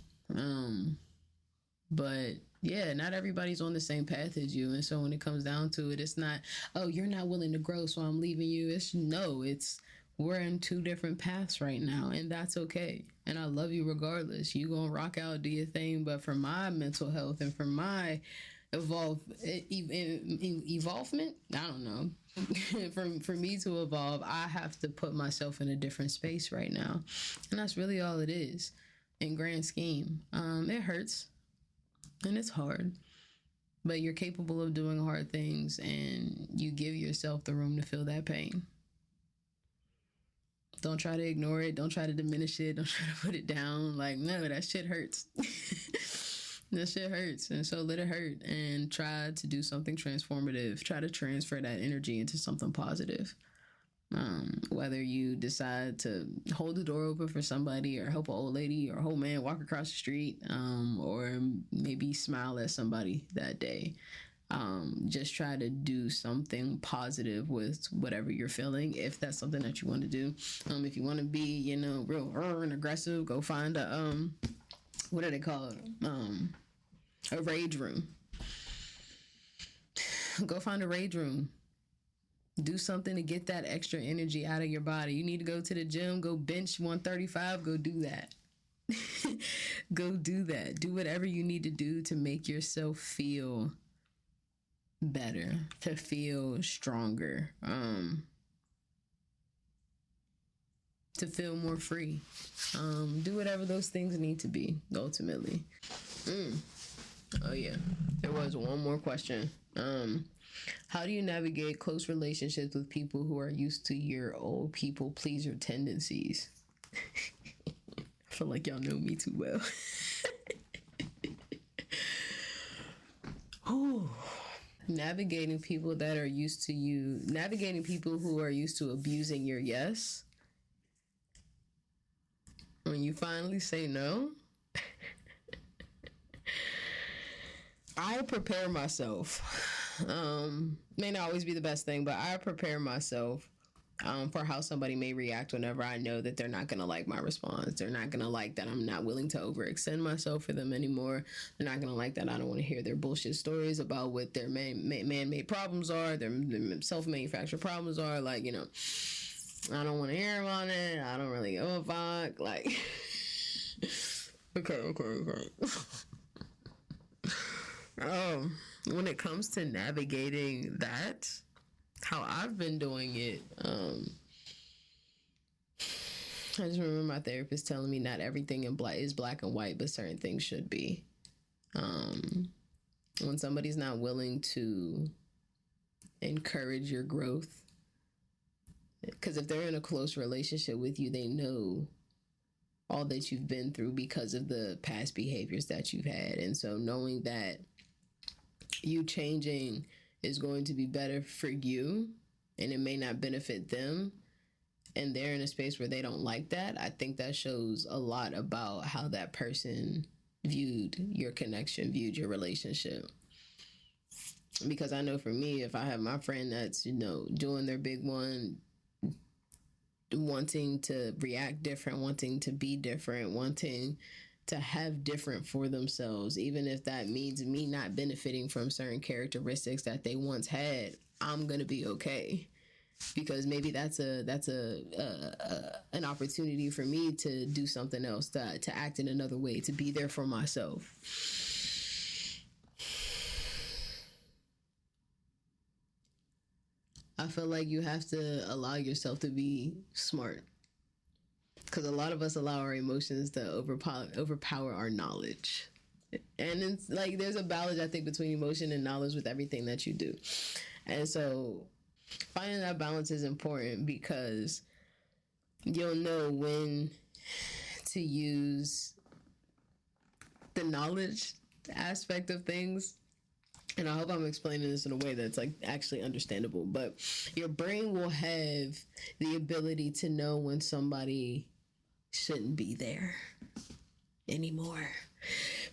But yeah, not everybody's on the same path as you. And so when it comes down to it, it's not, oh, you're not willing to grow, so I'm leaving you. It's we're in two different paths right now, and that's okay. And I love you regardless. You gonna rock out, do your thing. But for my mental health and for my evolvement, I don't know. for me to evolve, I have to put myself in a different space right now. And that's really all it is in grand scheme. It hurts and it's hard, but you're capable of doing hard things, and you give yourself the room to feel that pain. Don't try to ignore it. Don't try to diminish it. Don't try to put it down. Like, no, that shit hurts. That shit hurts. And so let it hurt and try to do something transformative. Try to transfer that energy into something positive. Whether you decide to hold the door open for somebody, or help an old lady or a whole man walk across the street, or maybe smile at somebody that day. Just try to do something positive with whatever you're feeling, if that's something that you want to do. If you want to be, real and aggressive, go find a what do they call it? A rage room. Go find a rage room. Do something to get that extra energy out of your body. You need to go to the gym, go bench 135, go do that. Go do that. Do whatever you need to do to make yourself feel better, to feel stronger, to feel more free. Do whatever those things need to be, ultimately. Oh yeah, there was one more question. How do you navigate close relationships with people who are used to your old people pleaser tendencies? I feel like y'all know me too well. Navigating people that are used to you, navigating people who are used to abusing your yes. When you finally say no, I prepare myself. May not always be the best thing, but I prepare myself for how somebody may react whenever I know that they're not going to like my response. They're not going to like that I'm not willing to overextend myself for them anymore. They're not going to like that I don't want to hear their bullshit stories about what their man-made problems are, their self-manufactured problems are. Like, I don't want to hear about it. I don't really give a fuck. Like, okay. When it comes to navigating that, how I've been doing it, I just remember my therapist telling me not everything is black and white, but certain things should be. When somebody's not willing to encourage your growth, because if they're in a close relationship with you, they know all that you've been through because of the past behaviors that you've had. And so knowing that you changing is going to be better for you and it may not benefit them, and they're in a space where they don't like that, I think that shows a lot about how that person viewed your connection, viewed your relationship. Because I know for me, if I have my friend that's, doing their big one, wanting to react different, wanting to be different, wanting to have different for themselves, even if that means me not benefiting from certain characteristics that they once had, I'm gonna be okay, because maybe that's an opportunity for me to do something else, to act in another way, to be there for myself. I feel like you have to allow yourself to be smart, because a lot of us allow our emotions to overpower our knowledge. And it's like there's a balance, I think, between emotion and knowledge with everything that you do. And so finding that balance is important, because you'll know when to use the knowledge aspect of things. And I hope I'm explaining this in a way that's like actually understandable. But your brain will have the ability to know when somebody shouldn't be there anymore.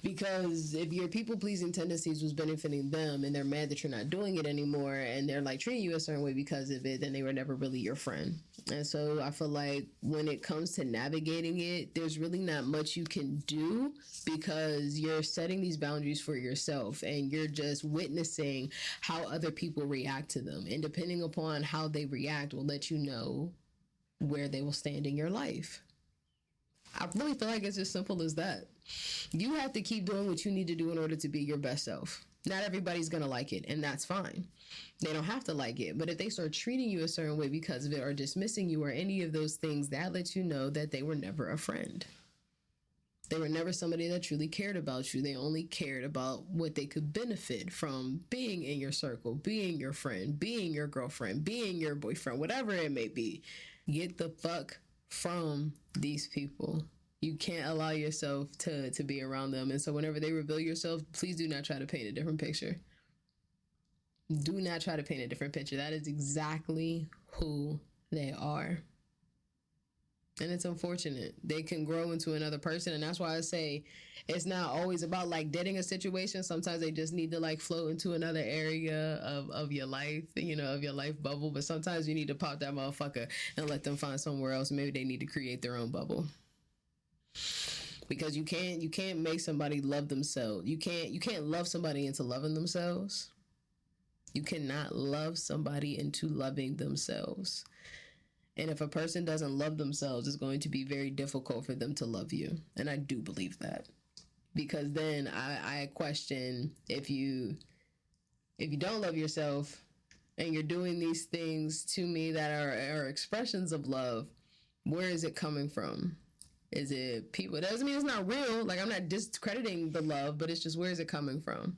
Because if your people-pleasing tendencies was benefiting them and they're mad that you're not doing it anymore and they're like treating you a certain way because of it, then they were never really your friend. And so I feel like when it comes to navigating it, there's really not much you can do, because you're setting these boundaries for yourself and you're just witnessing how other people react to them. And depending upon how they react will let you know where they will stand in your life. I really feel like it's as simple as that. You have to keep doing what you need to do in order to be your best self. Not everybody's going to like it, and that's fine. They don't have to like it. But if they start treating you a certain way because of it, or dismissing you, or any of those things, that lets you know that they were never a friend. They were never somebody that truly cared about you. They only cared about what they could benefit from being in your circle, being your friend, being your girlfriend, being your boyfriend, whatever it may be. Get the fuck from these people. You can't allow yourself to be around them. And so whenever they reveal yourself, please do not try to paint a different picture. Do not try to paint a different picture. That is exactly who they are. And it's unfortunate. They can grow into another person. And that's why I say it's not always about like deading a situation. Sometimes they just need to like float into another area of your life, you know, of your life bubble. But sometimes you need to pop that motherfucker and let them find somewhere else. Maybe they need to create their own bubble. Because you can't make somebody love themselves. You can't love somebody into loving themselves. You cannot love somebody into loving themselves. And if a person doesn't love themselves, it's going to be very difficult for them to love you. And I do believe that. Because then I question, if you don't love yourself and you're doing these things to me that are expressions of love, where is it coming from? Is it people? It doesn't mean it's not real. Like, I'm not discrediting the love, but it's just, where is it coming from?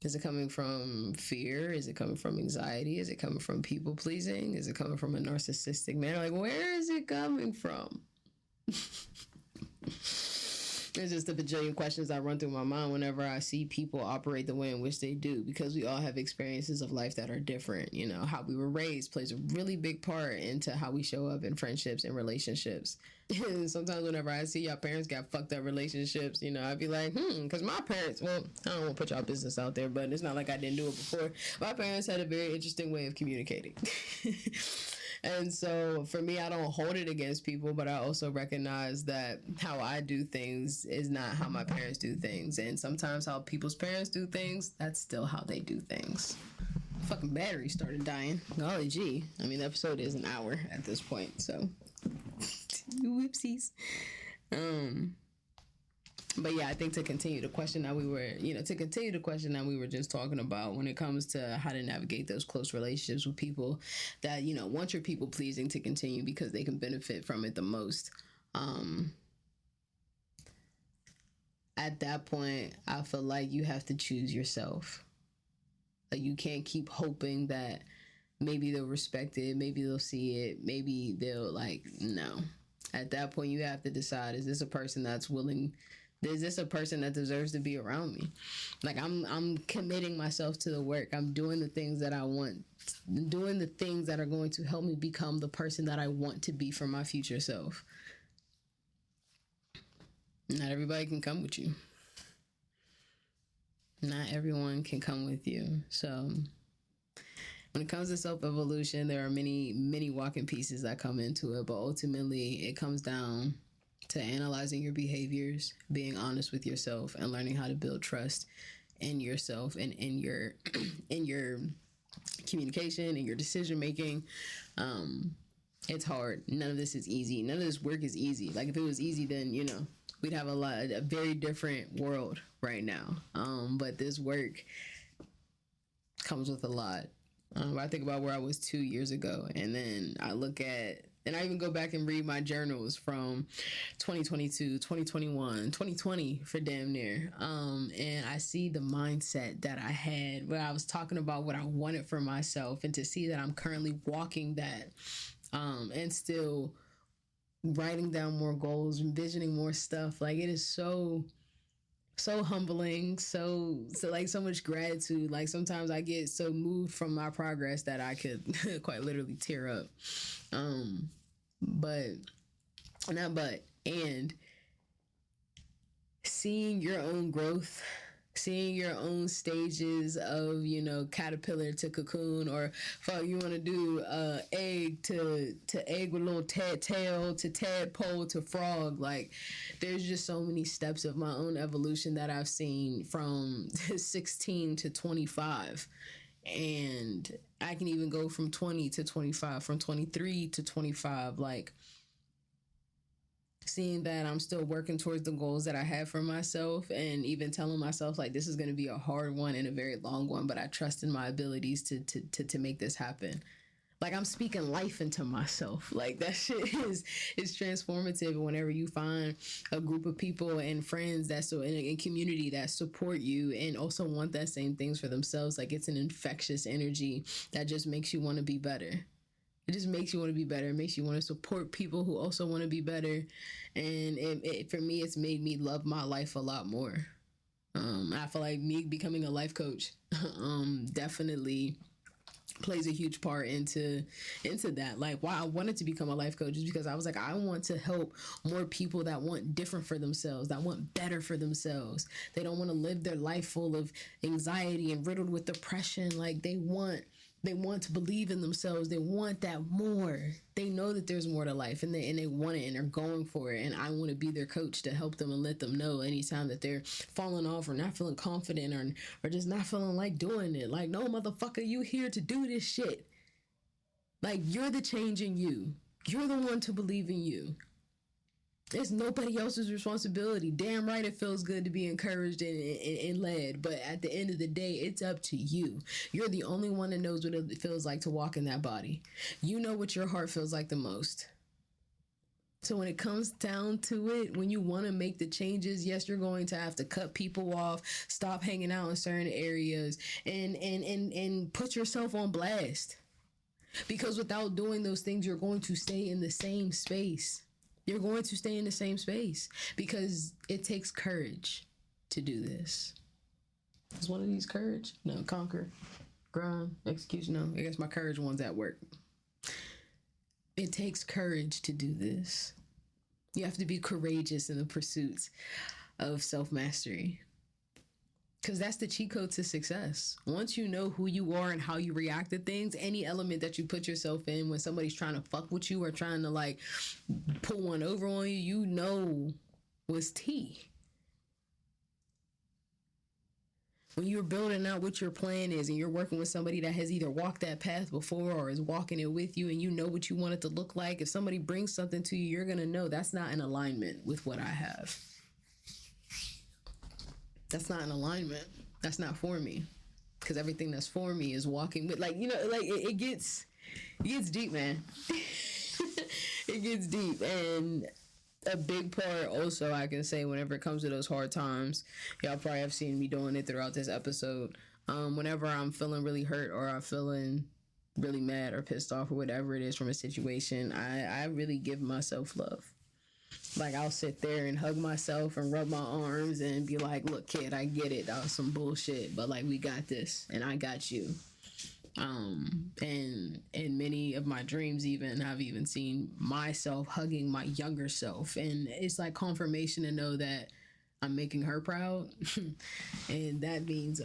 Is it coming from fear? Is it coming from anxiety? Is it coming from people pleasing? Is it coming from a narcissistic man? Like, where is it coming from? There's just a bajillion questions that run through my mind whenever I see people operate the way in which they do, because we all have experiences of life that are different. You know, how we were raised plays a really big part into how we show up in friendships and relationships. And sometimes whenever I see y'all parents got fucked up relationships, you know, I'd be like, because my parents, well, I don't want to put y'all business out there, but it's not like I didn't do it before. My parents had a very interesting way of communicating. And so for me, I don't hold it against people, but I also recognize that how I do things is not how my parents do things. And sometimes how people's parents do things, that's still how they do things. Fucking battery started dying. Golly gee. I mean, the episode is an hour at this point, so whoopsies. But yeah, I think to continue the question that we were just talking about when it comes to how to navigate those close relationships with people that, you know, want your people pleasing to continue because they can benefit from it the most. At that point, I feel like you have to choose yourself. Like, you can't keep hoping that maybe they'll respect it, maybe they'll see it, maybe they'll no. At that point, you have to decide, is this a person that's willing? Is this a person that deserves to be around me? Like, I'm committing myself to the work. I'm doing the things that I want, doing the things that are going to help me become the person that I want to be for my future self. Not everybody can come with you. Not everyone can come with you. So when it comes to self-evolution, there are many, many walking pieces that come into it, but ultimately it comes down to analyzing your behaviors, being honest with yourself, and learning how to build trust in yourself and in your communication and your decision making. It's hard. None of this is easy. None of this work is easy. Like, if it was easy, then, you know, we'd have a very different world right now. But this work comes with a lot. I think about where I was 2 years ago, and then I look at, and I even go back and read my journals from 2022, 2021, 2020 for damn near. And I see the mindset that I had when I was talking about what I wanted for myself, and to see that I'm currently walking that, and still writing down more goals, envisioning more stuff. Like, it is so humbling, so like so much gratitude. Like, sometimes I get so moved from my progress that I could quite literally tear up. But not but and seeing your own growth, seeing your own stages of, caterpillar to cocoon, or fuck, you want to do egg to egg with a little tail to tadpole to frog. Like, there's just so many steps of my own evolution that I've seen from 16 to 25. And I can even go from 20 to 25, from 23 to 25. Like, seeing that I'm still working towards the goals that I have for myself, and even telling myself, like, this is going to be a hard one and a very long one, but I trust in my abilities to make this happen. Like, I'm speaking life into myself. Like, that shit is transformative. Whenever you find a group of people and friends that in community that support you and also want that same things for themselves, like, it's an infectious energy that just makes you want to be better. It just makes you want to be better. It makes you want to support people who also want to be better. And for me, it's made me love my life a lot more. I feel like me becoming a life coach definitely plays a huge part into that. Like, why I wanted to become a life coach is because I was like, I want to help more people that want different for themselves, that want better for themselves. They don't want to live their life full of anxiety and riddled with depression. Like, they want to believe in themselves. They want that more. They know that there's more to life, and they want it, and they're going for it. And I want to be their coach to help them and let them know anytime that they're falling off or not feeling confident, or just not feeling like doing it. Like, no, motherfucker, you here to do this shit. Like, you're the change in you. You're the one to believe in you. It's nobody else's responsibility. Damn right, it feels good to be encouraged and led, but at the end of the day, it's up to you. You're the only one that knows what it feels like to walk in that body. You know what your heart feels like the most. So when it comes down to it, when you want to make the changes, yes, you're going to have to cut people off, stop hanging out in certain areas, and put yourself on blast. Because without doing those things, you're going to stay in the same space. You're going to stay in the same space because it takes courage to do this. Is one of these courage? No, conquer, grind, execution. No, I guess my courage one's at work. It takes courage to do this. You have to be courageous in the pursuits of self-mastery. Because that's the cheat code to success. Once you know who you are and how you react to things, any element that you put yourself in when somebody's trying to fuck with you or trying to, like, pull one over on you, you know was tea. When you're building out what your plan is and you're working with somebody that has either walked that path before or is walking it with you, and you know what you want it to look like, if somebody brings something to you, you're going to know that's not in alignment with what I have. That's not in alignment. That's not for me. Because everything that's for me is walking with, like, it gets deep, man. It gets deep. And a big part also, I can say, whenever it comes to those hard times, y'all probably have seen me doing it throughout this episode. Whenever I'm feeling really hurt, or I'm feeling really mad or pissed off, or whatever it is from a situation, I really give myself love. Like, I'll sit there and hug myself and rub my arms and be like, look, kid, I get it. That was some bullshit, but, like, we got this and I got you. And in many of my dreams, even, I've even seen myself hugging my younger self. And it's like confirmation to know that I'm making her proud. And that means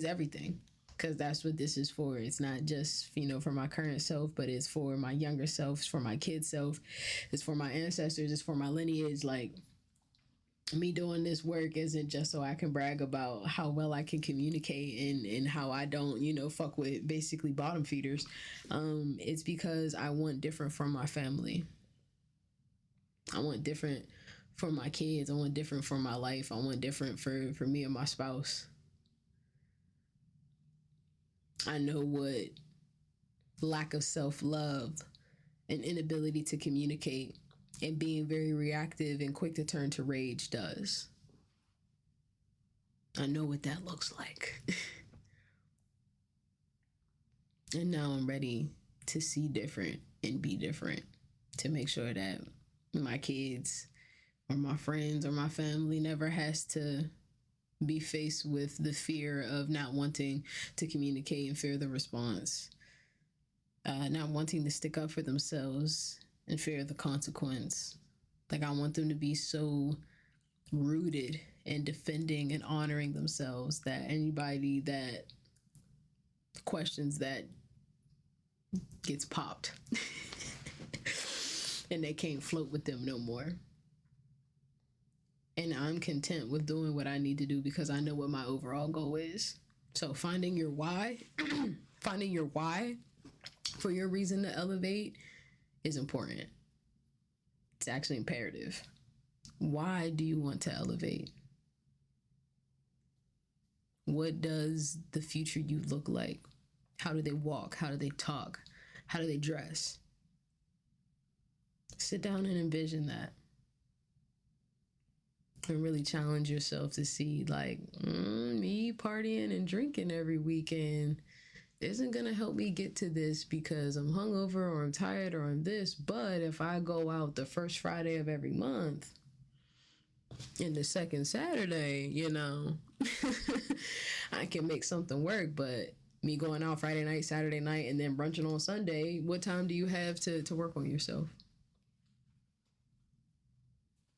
everything. Because that's what this is for. It's not just, for my current self, but it's for my younger self, it's for my kid self, it's for my ancestors, it's for my lineage. Like, me doing this work isn't just so I can brag about how well I can communicate and how I don't, fuck with basically bottom feeders. It's because I want different from my family. I want different for my kids. I want different for my life. I want different for me and my spouse. I know what lack of self-love and inability to communicate and being very reactive and quick to turn to rage does. I know what that looks like. And now I'm ready to see different and be different, to make sure that my kids or my friends or my family never has to be faced with the fear of not wanting to communicate and fear the response, not wanting to stick up for themselves and fear the consequence. Like, I want them to be so rooted in defending and honoring themselves that anybody that questions that gets popped and they can't float with them no more. And I'm content with doing what I need to do because I know what my overall goal is. So finding your why, finding your why for your reason to elevate is important. It's actually imperative. Why do you want to elevate? What does the future you look like? How do they walk? How do they talk? How do they dress? Sit down and envision that. And really challenge yourself to see, like, me partying and drinking every weekend isn't going to help me get to this because I'm hungover or I'm tired or I'm this. But if I go out the first Friday of every month and the second Saturday, I can make something work. But me going out Friday night, Saturday night, and then brunching on Sunday, what time do you have to work on yourself?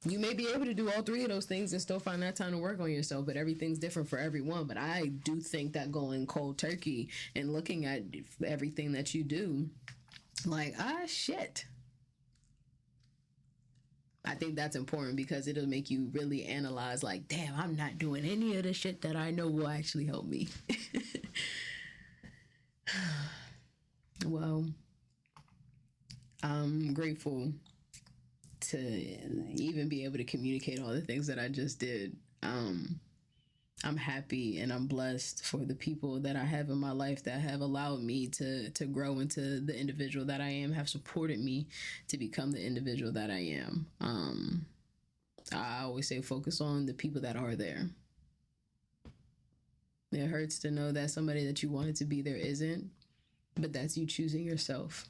You may be able to do all three of those things and still find that time to work on yourself, but everything's different for everyone. But I do think that going cold turkey and looking at everything that you do, like, shit. I think that's important because it'll make you really analyze, like, damn, I'm not doing any of the shit that I know will actually help me. Well, I'm grateful to even be able to communicate all the things that I just did. I'm happy and I'm blessed for the people that I have in my life that have allowed me to grow into the individual that I am, have supported me to become the individual that I am. I always say focus on the people that are there. It hurts to know that somebody that you wanted to be there isn't, but that's you choosing yourself.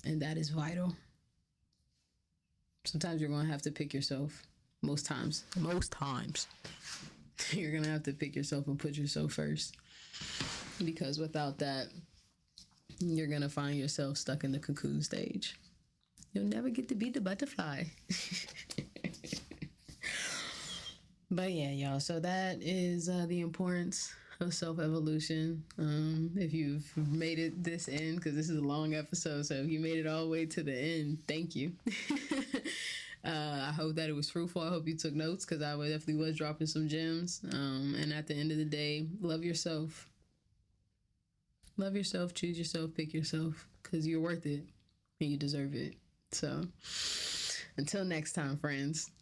And that is vital. Sometimes you're going to have to pick yourself. Most times. You're going to have to pick yourself and put yourself first. Because without that, you're going to find yourself stuck in the cocoon stage. You'll never get to be the butterfly. But yeah, y'all. So that is the importance of self-evolution. If you've made it this end, because this is a long episode, so if you made it all the way to the end, thank you. I hope that it was fruitful. I hope you took notes because I definitely was dropping some gems. And at the end of the day, love yourself. Love yourself, choose yourself, pick yourself because you're worth it and you deserve it. So until next time, friends.